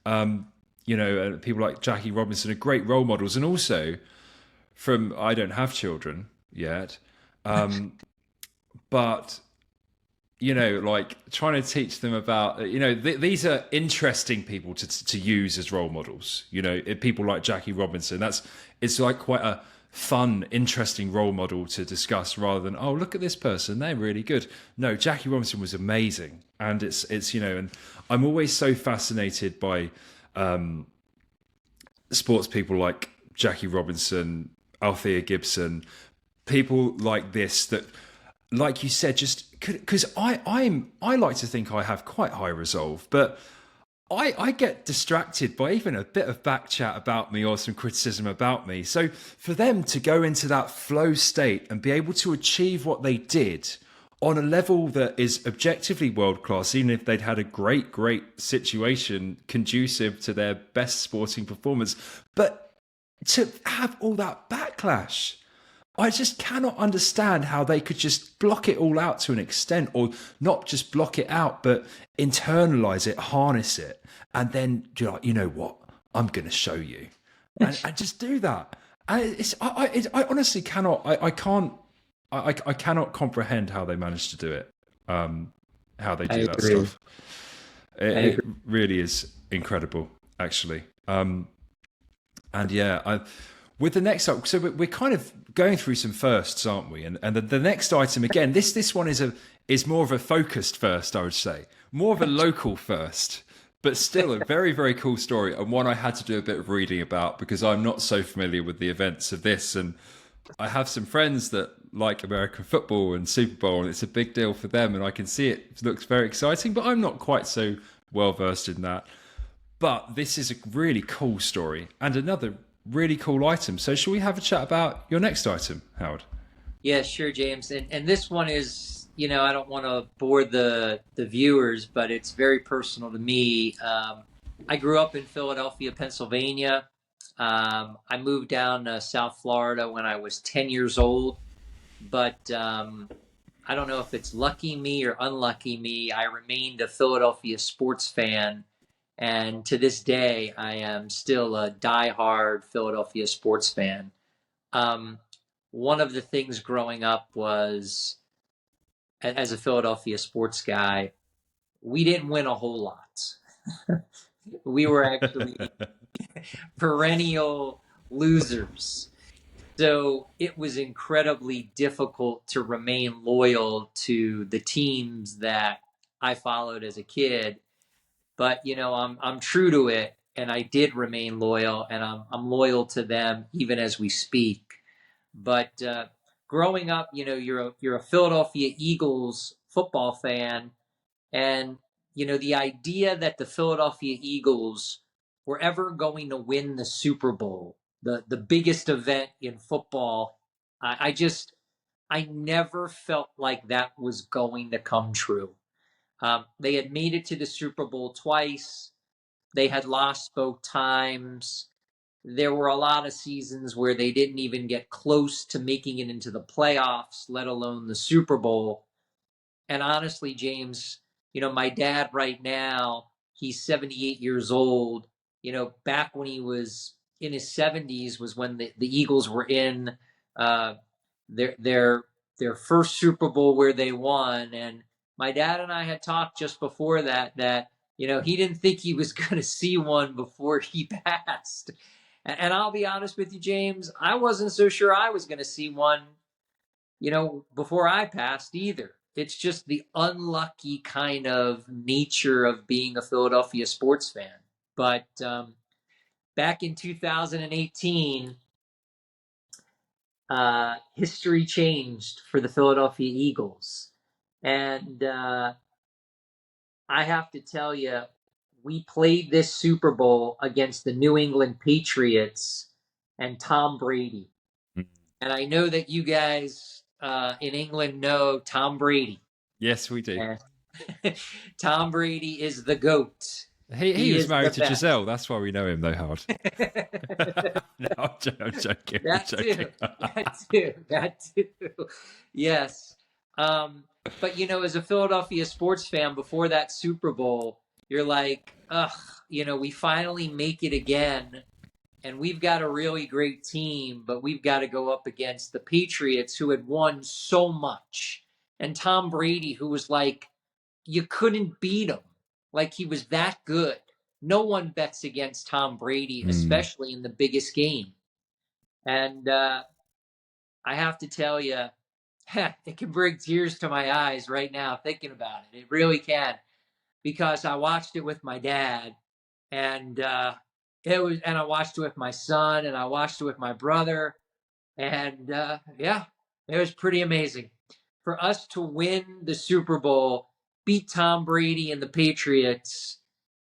people like Jackie Robinson are great role models. And also I don't have children yet, but like trying to teach them about, these are interesting people to use as role models. People like Jackie Robinson. It's like quite a fun, interesting role model to discuss, rather than, oh, look at this person, they're really good. No, Jackie Robinson was amazing, and it's and I'm always so fascinated by sports people like Jackie Robinson, Althea Gibson, people like this that, like you said, just because I like to think I have quite high resolve, but I get distracted by even a bit of back chat about me or some criticism about me. So for them to go into that flow state and be able to achieve what they did on a level that is objectively world class, even if they'd had a great situation conducive to their best sporting performance, but to have all that backlash, I just cannot understand how they could just block it all out to an extent, or not just block it out, but internalize it, harness it, and then you're like, you know what, I'm going to show you, and just do that. And I honestly cannot, I cannot comprehend how they managed to do it, how they do that stuff. It really is incredible, actually. And yeah, with the next up, so we're kind of going through some firsts, aren't we? And the next item, again, this one is more of a focused first, I would say, more of a local first, but still a very, very cool story, and one I had to do a bit of reading about because I'm not so familiar with the events of this, and I have some friends that like American football and Super Bowl, and it's a big deal for them, and I can see it looks very exciting, but I'm not quite so well versed in that. But this is a really cool story and another really cool item. So shall we have a chat about your next item, Howard? Yeah, sure, James. And this one is, I don't want to bore the viewers, but it's very personal to me. I grew up in Philadelphia, Pennsylvania. I moved down to South Florida when I was 10 years old, but I don't know if it's lucky me or unlucky me. I remained a Philadelphia sports fan. And to this day, I am still a diehard Philadelphia sports fan. One of the things growing up was, as a Philadelphia sports guy, we didn't win a whole lot. We were actually perennial losers. So it was incredibly difficult to remain loyal to the teams that I followed as a kid. But I'm true to it, and I did remain loyal, and I'm loyal to them even as we speak. But growing up, you're a Philadelphia Eagles football fan, and the idea that the Philadelphia Eagles we're ever going to win the Super Bowl, the biggest event in football, I never felt like that was going to come true. They had made it to the Super Bowl twice. They had lost both times. There were a lot of seasons where they didn't even get close to making it into the playoffs, let alone the Super Bowl. And honestly, James, my dad right now, he's 78 years old. Back when he was in his 70s was when the Eagles were in uh, their their their first Super Bowl where they won. And my dad and I had talked just before that he didn't think he was going to see one before he passed. And I'll be honest with you, James, I wasn't so sure I was going to see one before I passed either. It's just the unlucky kind of nature of being a Philadelphia sports fan. But back in 2018, history changed for the Philadelphia Eagles. And I have to tell you, we played this Super Bowl against the New England Patriots and Tom Brady. And I know that you guys in England know Tom Brady. Yes, we do. Tom Brady is the GOAT. He was is married the to best. Giselle. That's why we know him, though, Howard. No, I'm joking. That too. Yes. But as a Philadelphia sports fan, before that Super Bowl, you're like, ugh, we finally make it again. And we've got a really great team, but we've got to go up against the Patriots, who had won so much. And Tom Brady, who was like, you couldn't beat him. Like, he was that good. No one bets against Tom Brady, especially in the biggest game. And I have to tell you, it can bring tears to my eyes right now thinking about it. It really can. Because I watched it with my dad, and I watched it with my son, and I watched it with my brother, and it was pretty amazing. For us to win the Super Bowl, beat Tom Brady and the Patriots,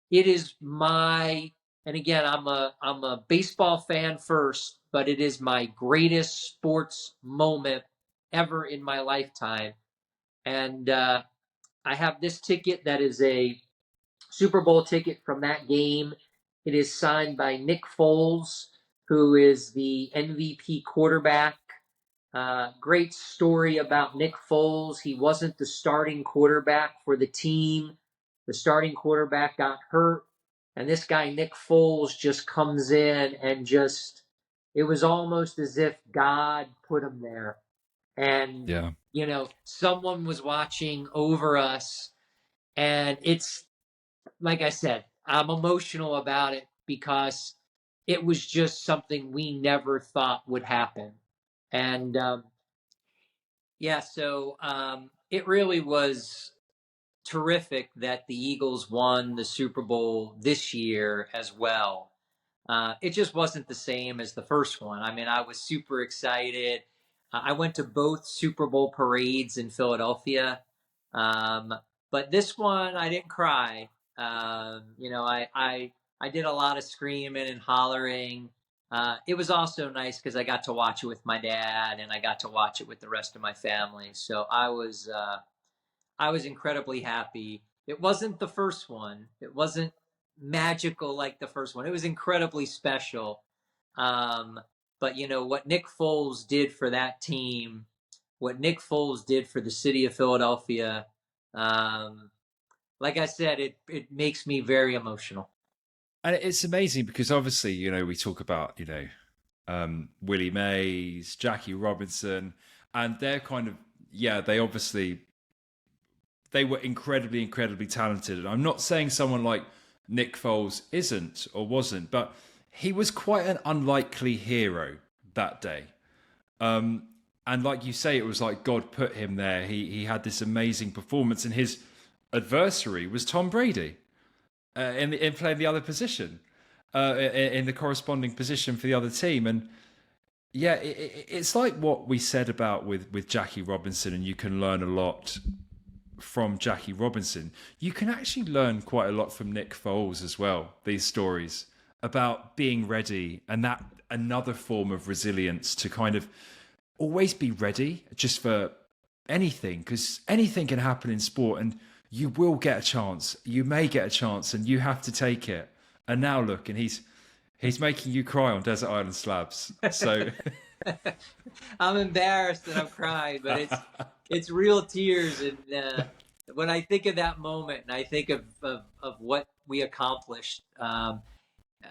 it is and again, I'm a baseball fan first, but it is my greatest sports moment ever in my lifetime. And I have this ticket that is a Super Bowl ticket from that game. It is signed by Nick Foles, who is the MVP quarterback. Great story about Nick Foles. He wasn't the starting quarterback for the team. The starting quarterback got hurt, and this guy, Nick Foles, just comes in and it was almost as if God put him there. And, someone was watching over us, and it's, like I said, I'm emotional about it because it was just something we never thought would happen. And so it really was terrific that the Eagles won the Super Bowl this year as well. It just wasn't the same as the first one. I mean, I was super excited. I went to both Super Bowl parades in Philadelphia. But this one, I didn't cry. I did a lot of screaming and hollering. It was also nice because I got to watch it with my dad, and I got to watch it with the rest of my family. So I was incredibly happy. It wasn't the first one. It wasn't magical like the first one. It was incredibly special. But what Nick Foles did for that team, what Nick Foles did for the city of Philadelphia, like I said, it makes me very emotional. And it's amazing because obviously, we talk about, Willie Mays, Jackie Robinson, and they're kind of, they were incredibly, incredibly talented. And I'm not saying someone like Nick Foles isn't or wasn't, but he was quite an unlikely hero that day. And like you say, it was like God put him there. He had this amazing performance, and his adversary was Tom Brady in playing the other position, in the corresponding position for the other team. And it's like what we said about with Jackie Robinson, and you can learn a lot from Jackie Robinson. You can actually learn quite a lot from Nick Foles as well, these stories. about being ready, and that another form of resilience to kind of always be ready just for anything, because anything can happen in sport, and you will get a chance. You may get a chance, and you have to take it. And now look, and he's making you cry on Desert Island Slabs. So I'm embarrassed that I'm crying, but it's real tears. And when I think of that moment, and I think of what we accomplished,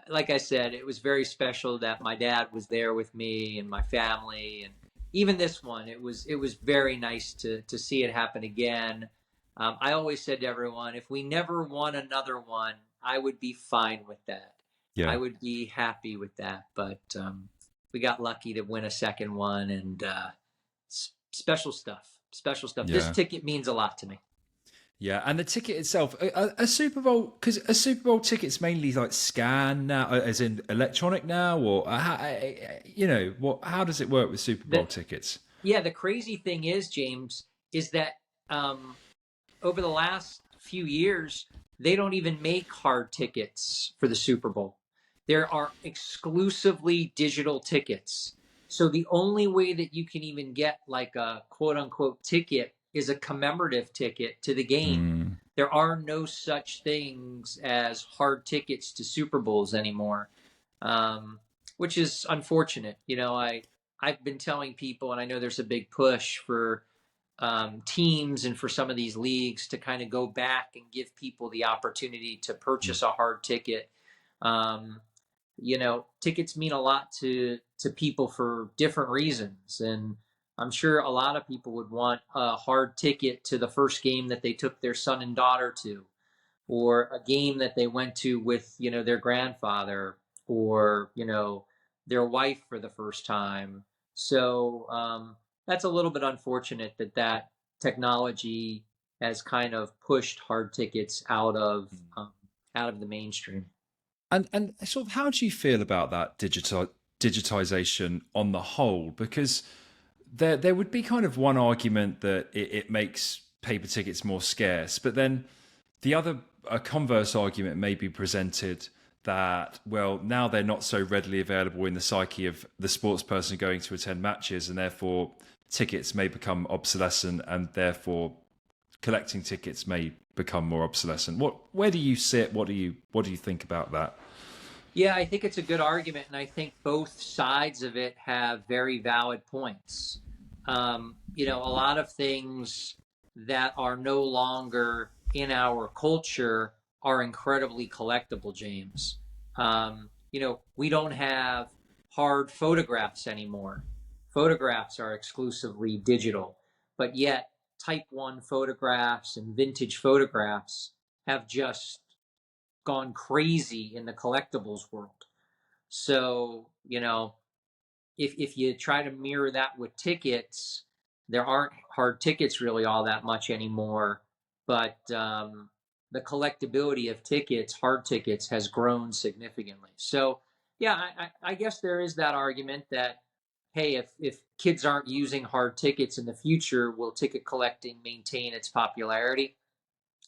like I said, it was very special that my dad was there with me and my family, and even this one, it was very nice to see it happen again. I always said to everyone, if we never won another one, I would be fine with that. yeah, I would be happy with that. But we got lucky to win a second one, and special stuff. Special stuff. This yeah. ticket means a lot to me. Yeah, and the ticket itself, a Super Bowl, because a Super Bowl ticket's mainly like scan now, as in electronic now, or how does it work with Super Bowl tickets? Yeah, the crazy thing is, James, is that over the last few years, they don't even make hard tickets for the Super Bowl. There are exclusively digital tickets. So the only way that you can even get like a quote unquote ticket is a commemorative ticket to the game. There are no such things as hard tickets to Super Bowls anymore, which is unfortunate. I've been telling people, and I know there's a big push for teams and for some of these leagues to kind of go back and give people the opportunity to purchase a hard ticket. Tickets mean a lot to people for different reasons, and I'm sure a lot of people would want a hard ticket to the first game that they took their son and daughter to, or a game that they went to with, their grandfather, or, their wife for the first time. So that's a little bit unfortunate that technology has kind of pushed hard tickets out of the mainstream. And sort of, how do you feel about that digitization on the whole? Because there would be kind of one argument that it makes paper tickets more scarce, but then a converse argument may be presented that, well, now they're not so readily available in the psyche of the sports person going to attend matches, and therefore tickets may become obsolescent, and therefore collecting tickets may become more obsolescent. Where do you sit? What do you think about that? Yeah, I think it's a good argument, and I think both sides of it have very valid points. A lot of things that are no longer in our culture are incredibly collectible, James. We don't have hard photographs anymore. Photographs are exclusively digital, but yet Type 1 photographs and vintage photographs have just gone crazy in the collectibles world. So, if you try to mirror that with tickets, there aren't hard tickets really all that much anymore, but the collectability of tickets, hard tickets, has grown significantly. So, yeah, I guess there is that argument that, hey, if kids aren't using hard tickets in the future, will ticket collecting maintain its popularity?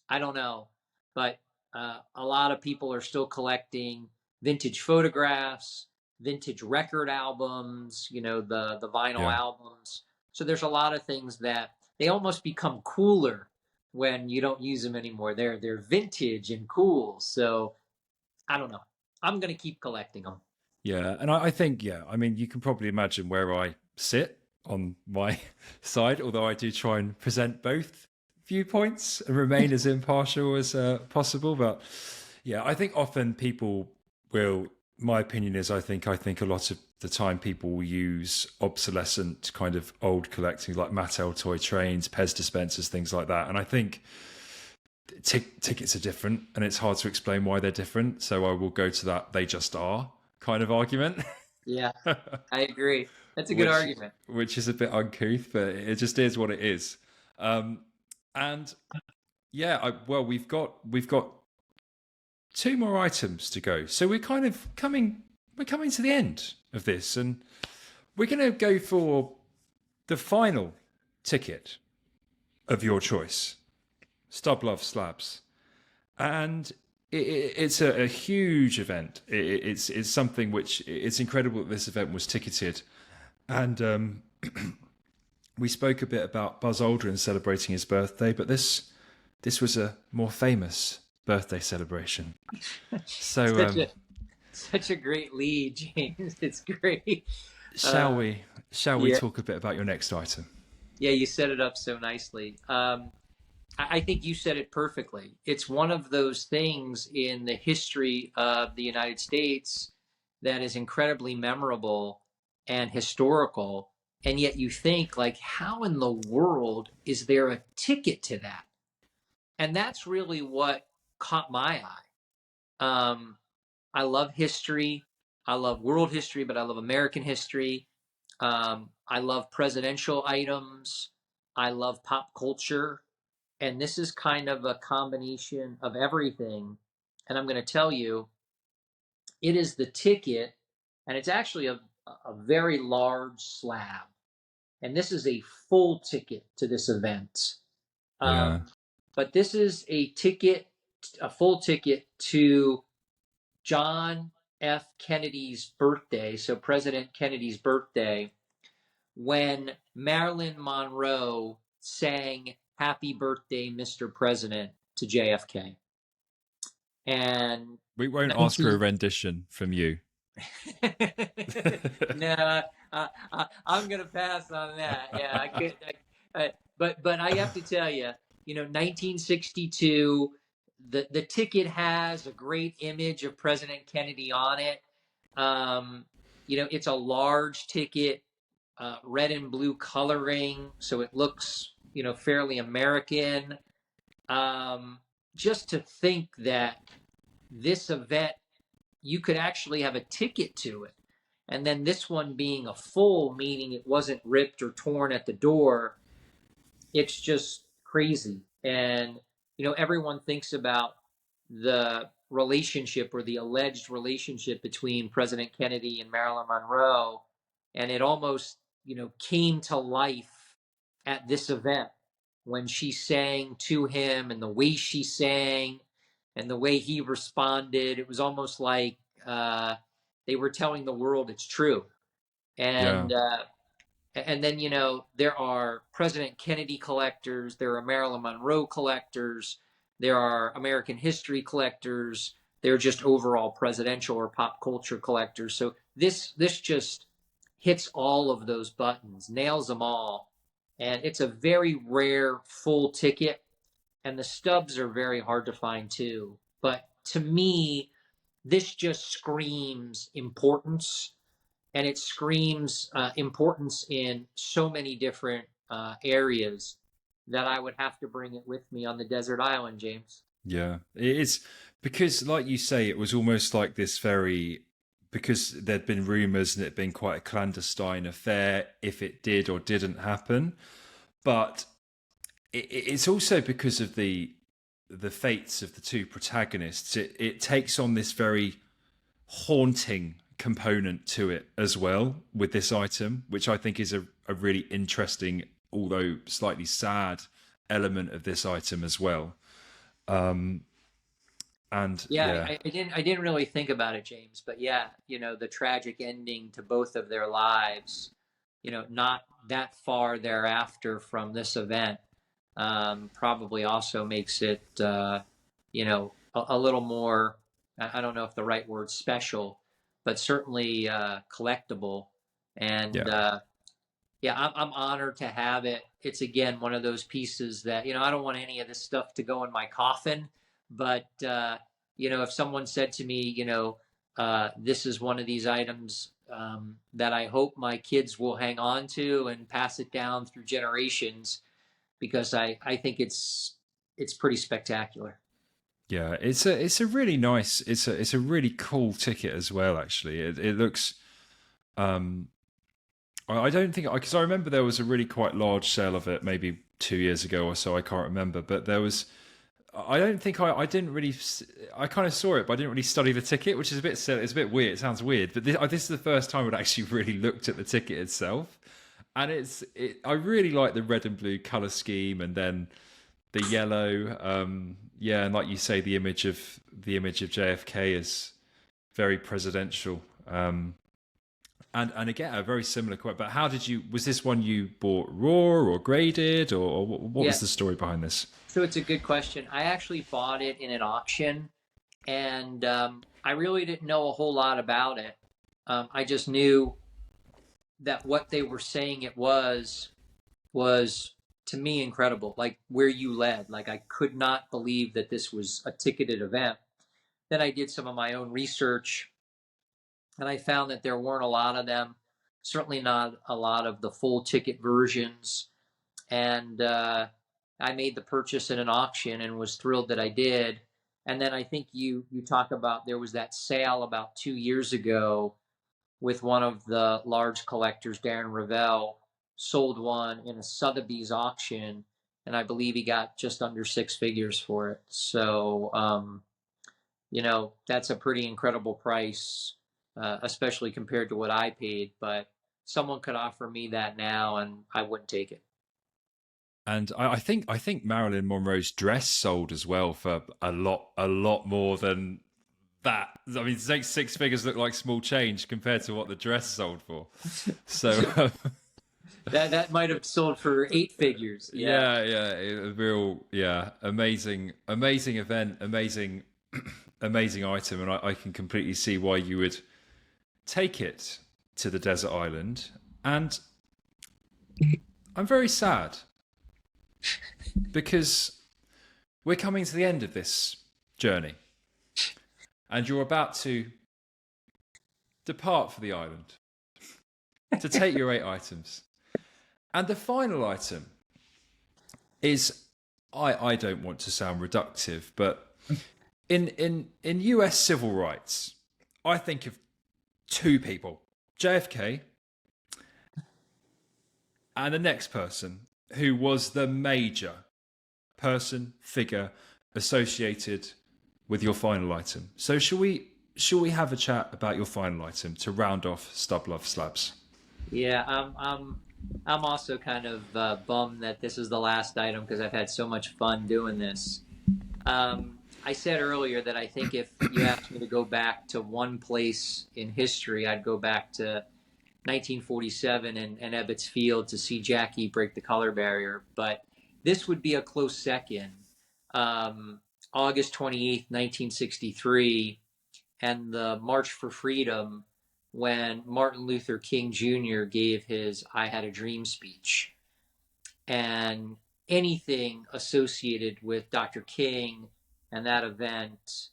I don't know, but a lot of people are still collecting vintage photographs, vintage record albums, the vinyl Yeah. albums. So there's a lot of things that they almost become cooler when you don't use them anymore. They're vintage and cool. So I don't know. I'm going to keep collecting them. Yeah, and I think, I mean, you can probably imagine where I sit on my side, although I do try and present both viewpoints and remain as impartial as possible. But yeah, I think often people will, my opinion is, I think a lot of the time people will use obsolescent kind of old collecting, like Mattel toy trains, Pez dispensers, things like that. And I think tickets are different, and it's hard to explain why they're different. So I will go to that "they just are" kind of argument. Yeah, I agree. That's a good argument. Which is a bit uncouth, but it just is what it is. And yeah, we've got two more items to go, so we're kind of coming to the end of this, and we're going to go for the final ticket of your choice, stub.luv slabs. And it's a huge event. It's something which it's incredible that this event was ticketed, and we spoke a bit about Buzz Aldrin celebrating his birthday, but this was a more famous birthday celebration. So Such a such a great lead, James. It's great. shall Uh, we shall we yeah, talk a bit about your next item? yeah, you set it up so nicely. I think you said it perfectly. It's one of those things in the history of the United States that is incredibly memorable and historical. And yet you think, like, how in the world is there a ticket to that? And that's really what caught my eye. I love history. I love world history, but I love American history. I love presidential items. I love pop culture. And this is kind of a combination of everything. And I'm going to tell you, it is the ticket, and it's actually a very large slab. And this is a full ticket to this event. Yeah. But this is a ticket, a full ticket to John F. Kennedy's birthday. So, President Kennedy's birthday, when Marilyn Monroe sang Happy Birthday, Mr. President to JFK. And We won't ask for a 19 rendition from you. no, I'm gonna pass on that. Yeah, I could, but I have to tell you, 1962. The ticket has a great image of President Kennedy on it. Um, it's a large ticket, red and blue coloring, so it looks, fairly American. Um, just to think that this event, you could actually have a ticket to it. And then this one being a full, meaning it wasn't ripped or torn at the door, it's just crazy. And, everyone thinks about the relationship or the alleged relationship between President Kennedy and Marilyn Monroe. And it almost, came to life at this event when she sang to him, and the way she sang and the way he responded. It was almost like they were telling the world it's true. Yeah. And then, there are President Kennedy collectors, there are Marilyn Monroe collectors, there are American history collectors, there are just overall presidential or pop culture collectors. So this just hits all of those buttons, nails them all. And it's a very rare full ticket, and the stubs are very hard to find too. But to me, this just screams importance, and it screams importance in so many different areas that I would have to bring it with me on the desert island, James. Yeah, it is because, like you say, it was almost like this very because there'd been rumours and it'd been quite a clandestine affair if it did or didn't happen. But it's also because of the fates of the two protagonists. It takes on this very haunting component to it as well with this item, which I think is a really interesting, although slightly sad element of this item as well. Um, and Yeah, yeah, I didn't really think about it, James, but yeah, the tragic ending to both of their lives, not that far thereafter from this event, probably also makes it, a little more, I don't know if the right word special, but certainly collectible. And yeah, yeah, I'm honored to have it. It's again one of those pieces that, I don't want any of this stuff to go in my coffin, but if someone said to me, this is one of these items that I hope my kids will hang on to and pass it down through generations, because I think it's pretty spectacular. yeah. It's a really nice. It's a really cool ticket as well. Actually, it looks. Um, I don't think because I remember there was a really quite large sale of it maybe 2 years ago or so. I can't remember, but there was. I don't think I didn't really. I kind of saw it, but I didn't really study the ticket, which is a bit silly. It's a bit weird. It sounds weird, but this is the first time I'd actually really looked at the ticket itself, and I really like the red and blue color scheme, and then the yellow. Yeah, and like you say, the image of the image of JFK as very presidential. And again, a very similar quote. But how did you? Was this one you bought raw or graded, or what Yeah. was the story behind this? So it's a good question. I actually bought it in an auction, and I really didn't know a whole lot about it. I just knew that what they were saying it was to me incredible. Like where you led. Like I could not believe that this was a ticketed event. Then I did some of my own research, and I found that there weren't a lot of them. Certainly not a lot of the full ticket versions. And I made the purchase in an auction and was thrilled that I did. And then I think you talk about there was that sale about 2 years ago with one of the large collectors, Darren Ravel, sold one in a Sotheby's auction, and I believe he got just under six figures for it. So, that's a pretty incredible price, especially compared to what I paid. But someone could offer me that now, and I wouldn't take it. And I think Marilyn Monroe's dress sold as well for a lot more than that. I mean, six figures look like small change compared to what the dress sold for. So that might have sold for eight figures. yeah, a real amazing event, amazing item, and I can completely see why you would take it to the desert island. And I'm very sad because we're coming to the end of this journey, and you're about to depart for the island to take your 8 items. And the final item is, I don't want to sound reductive, but in US civil rights, I think of 2 people, JFK and the next person who was the major figure associated with your final item. So shall we have a chat about your final item to round off stub.luv slabs? Yeah, I'm also kind of bummed that this is the last item because I've had so much fun doing this. I said earlier that I think if you asked me to go back to one place in history, I'd go back to 1947 and Ebbets Field to see Jackie break the color barrier. But this would be a close second. August 28th, 1963, and the March for Freedom, when Martin Luther King Jr. gave his I Had a Dream speech. And anything associated with Dr. King and that event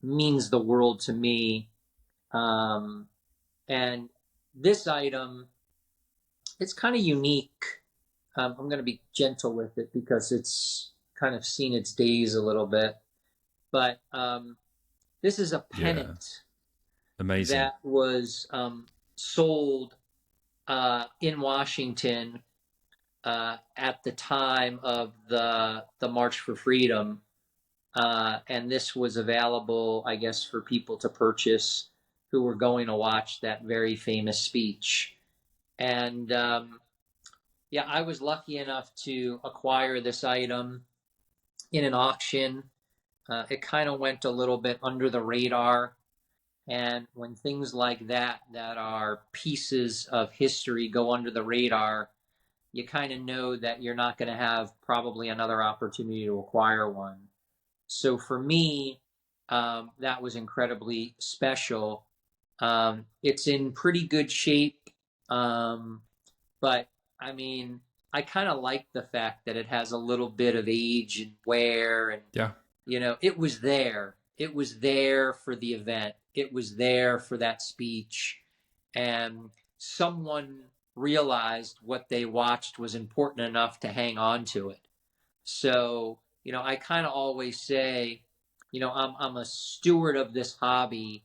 means the world to me. And this item, it's kind of unique. I'm going to be gentle with it because it's kind of seen its days a little bit. But this is a pennant. Amazing. That was sold in Washington at the time of the March for Freedom. And this was available, I guess, for people to purchase who were going to watch that very famous speech. And I was lucky enough to acquire this item in an auction. It kind of went a little bit under the radar. And when things like that are pieces of history go under the radar, you kind of know that you're not going to have probably another opportunity to acquire one. So for me, that was incredibly special. It's in pretty good shape, but I mean, I kind of like the fact that it has a little bit of age and wear, and it was there. It was there for the event. It was there for that speech, and someone realized what they watched was important enough to hang on to it. So, I kind of always say, I'm a steward of this hobby.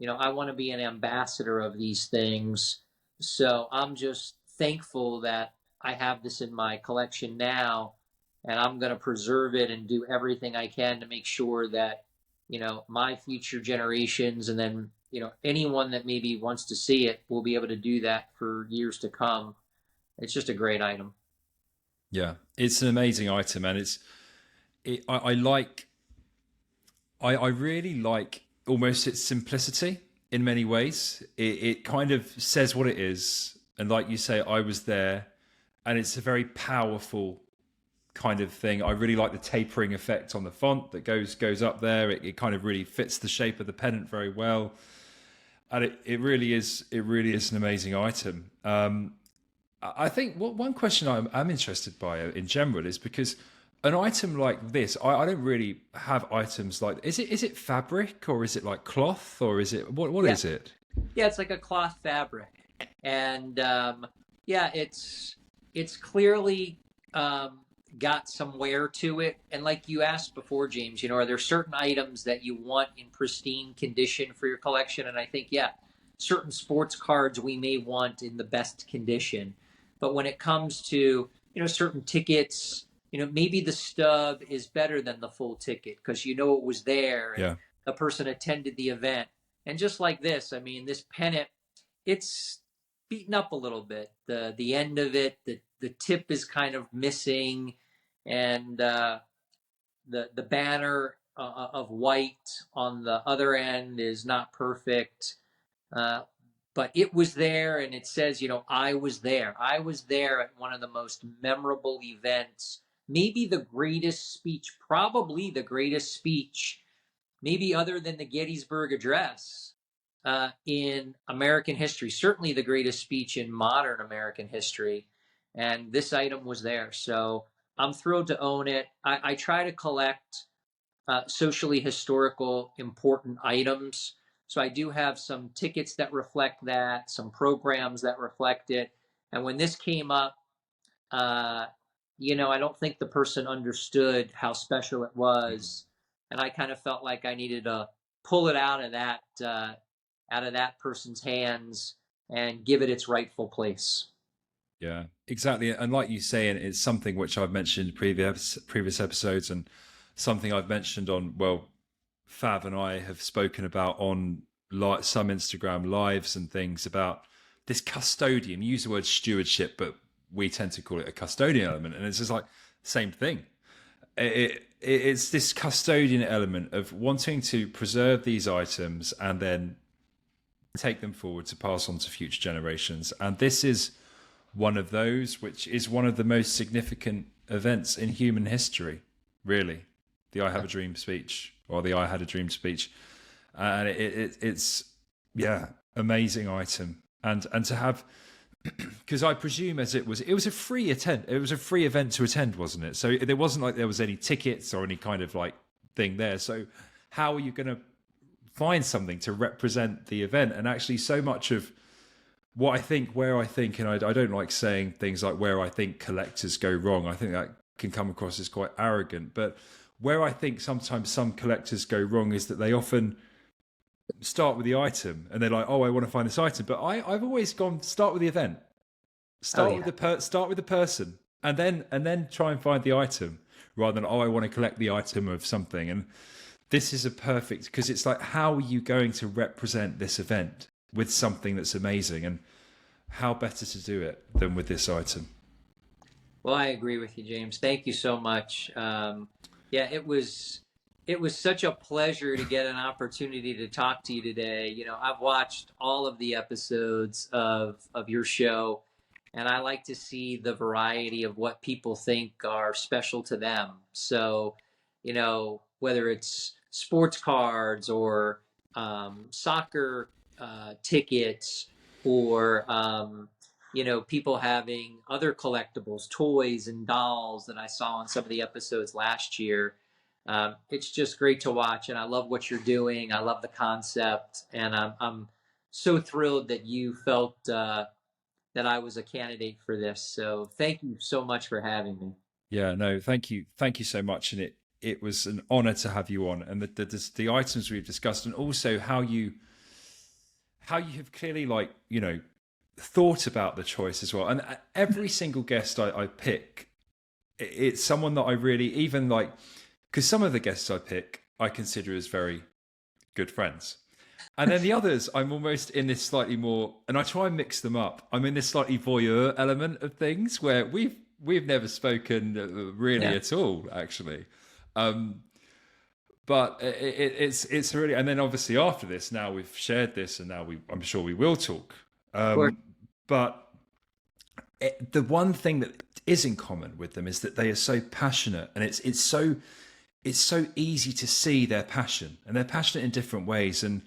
I want to be an ambassador of these things. So I'm just thankful that I have this in my collection now, and I'm going to preserve it and do everything I can to make sure that, my future generations, and then, anyone that maybe wants to see it will be able to do that for years to come. It's just a great item. Yeah, it's an amazing item, and I like I really like almost its simplicity in many ways. It kind of says what it is. And like you say, I was there. And it's a very powerful kind of thing. I really like the tapering effect on the font that goes up there. It kind of really fits the shape of the pennant very well. And it really is an amazing item. I think one question I'm interested by in general is because an item like this, I don't really have items like. Is it fabric or is it like cloth or is it what Yeah, is it? yeah, it's like a cloth fabric, and yeah, it's clearly got some wear to it. And like you asked before, James, are there certain items that you want in pristine condition for your collection? And I think, yeah, certain sports cards we may want in the best condition. But when it comes to, certain tickets, maybe the stub is better than the full ticket because it was there and Yeah, the person attended the event. And just like this, I mean, this pennant, it's beaten up a little bit. The end of it, the tip is kind of missing, and the banner of white on the other end is not perfect. Uh, but it was there, and it says, I was there. I was there at one of the most memorable events, maybe the greatest speech, probably the greatest speech, maybe other than the Gettysburg Address in American history, certainly the greatest speech in modern American history. And this item was there. So I'm thrilled to own it. I try to collect socially historical important items. So I do have some tickets that reflect that, some programs that reflect it. And when this came up, uh, I don't think the person understood how special it was, and I kind of felt like I needed to pull it out of that person's hands and give it its rightful place. yeah, exactly. And like you say, and it's something which I've mentioned in previous episodes, and something I've mentioned on Fav and I have spoken about on some Instagram lives and things about this custodian. You use the word stewardship, but we tend to call it a custodian element, and it's just like same thing. It's this custodian element of wanting to preserve these items and then take them forward to pass on to future generations. And this is one of those, which is one of the most significant events in human history, really. The I Have a Dream speech, or the I Had a Dream speech. And it's, yeah, amazing item. And to have, because I presume it was a free event to attend, wasn't it? So there wasn't like there was any tickets or any kind of like thing there. So how are you going to find something to represent the event? And actually so much of where I think, and I don't like saying things like where I think collectors go wrong. I think that can come across as quite arrogant, but where I think sometimes some collectors go wrong is that they often start with the item and they're like, oh, I want to find this item. But I've always gone start with the event, Oh yeah. start with the person, and then try and find the item rather than, oh, I want to collect the item of something. And this is a perfect, because it's like, how are you going to represent this event with something that's amazing? And how better to do it than with this item? Well, I agree with you, James. Thank you so much. Yeah, it was such a pleasure to get an opportunity to talk to you today. I've watched all of the episodes of your show, and I like to see the variety of what people think are special to them. So, whether it's sports cards or soccer tickets, or people having other collectibles, toys and dolls that I saw in some of the episodes last year. It's just great to watch, and I love what you're doing. I love the concept, and I'm so thrilled that you felt that I was a candidate for this. So thank you so much for having me. Yeah, no, thank you so much, and it was an honor to have you on, and the items we've discussed, and also how you have clearly, like, thought about the choice as well. And every single guest I pick, it's someone that I really, even like, because some of the guests I pick I consider as very good friends, and then the others I'm almost in this slightly more, and I try and mix them up. I'm in this slightly voyeur element of things where we've never spoken really Yeah. at all, actually. Um, but it's really, and then obviously after this, now we've shared this, and now I'm sure we will talk. Of course. But the one thing that is in common with them is that they are so passionate, and it's so easy to see their passion, and they're passionate in different ways. And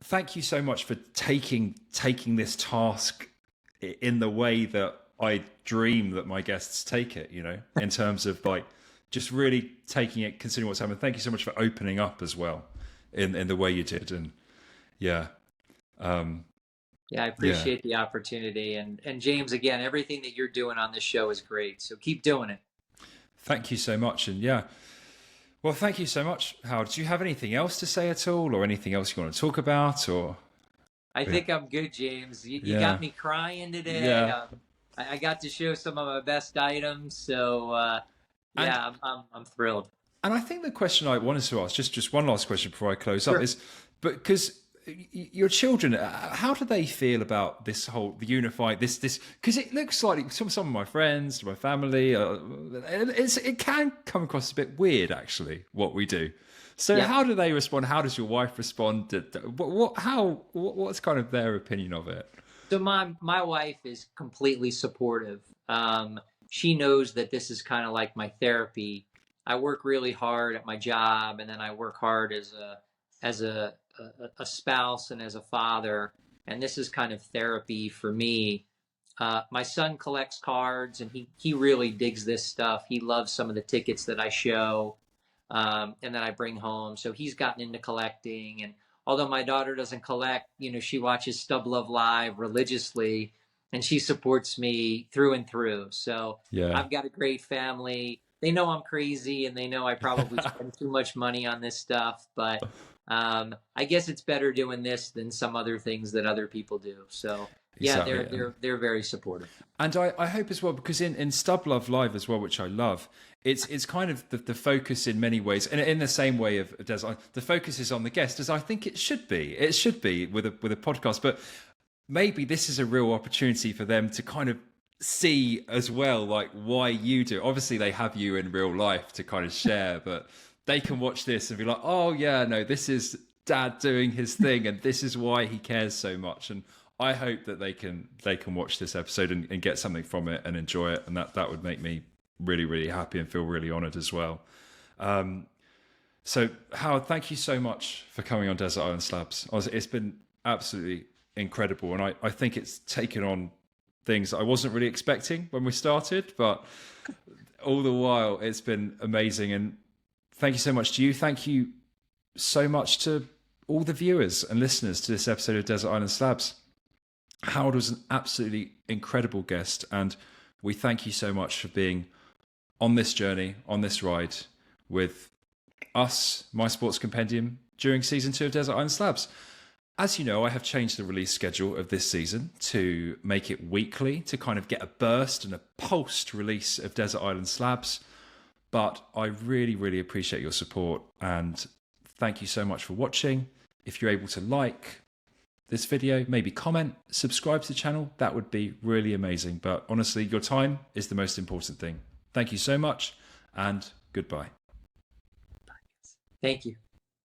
thank you so much for taking this task in the way that I dream that my guests take it, you know, in terms of like just really taking it, considering what's happened. Thank you so much for opening up as well in the way you did. And yeah. Yeah, I appreciate the opportunity. And James, again, everything that you're doing on this show is great. So keep doing it. Thank you so much. And yeah, well, thank you so much, Howard. Do you have anything else to say at all, or anything else you want to talk about? Or I think I'm good, James. You got me crying today. Yeah. I got to show some of my best items. So yeah, I'm thrilled. And I think the question I wanted to ask, just one last question before I close up, is, but because your children, how do they feel about this whole unified this? Because it looks like some of my friends, my family, it can come across a bit weird, actually, what we do. So how do they respond? How does your wife respond? What's kind of their opinion of it? So my wife is completely supportive. She knows that this is kind of like my therapy. I work really hard at my job, and then I work hard as a spouse and as a father, and this is kind of therapy for me. My son collects cards, and he really digs this stuff. He loves some of the tickets that I show, and that I bring home. So he's gotten into collecting, and although my daughter doesn't collect, you know, she watches stub.luv live religiously, and she supports me through and through. So I've got a great family. They know I'm crazy, and they know I probably spend too much money on this stuff, but I guess it's better doing this than some other things that other people do. So yeah, exactly. They're very supportive. And I hope as well, because in stub.luv live as well, which I love, it's kind of the focus in many ways, and in the same way of Desert, the focus is on the guest, as I think it should be. It should be with a podcast, but maybe this is a real opportunity for them to kind of see as well, like why you do. Obviously, they have you in real life to kind of share, but they can watch this and be like, oh yeah, no, this is Dad doing his thing, and this is why he cares so much. And I hope that they can watch this episode and get something from it and enjoy it, and that would make me really, really happy and feel really honored as well. So Howard, thank you so much for coming on Desert Island Slabs. It's been absolutely incredible, and I think it's taken on things I wasn't really expecting when we started, but all the while it's been amazing. And thank you so much to you. Thank you so much to all the viewers and listeners to this episode of Desert Island Slabs. Howard was an absolutely incredible guest, and we thank you so much for being on this journey, on this ride with us, My Sports Compendium, during season 2 of Desert Island Slabs. As you know, I have changed the release schedule of this season to make it weekly, to kind of get a burst and a pulsed release of Desert Island Slabs. But I really, really appreciate your support, and thank you so much for watching. If you're able to like this video, maybe comment, subscribe to the channel, that would be really amazing. But honestly, your time is the most important thing. Thank you so much, and goodbye. Thank you.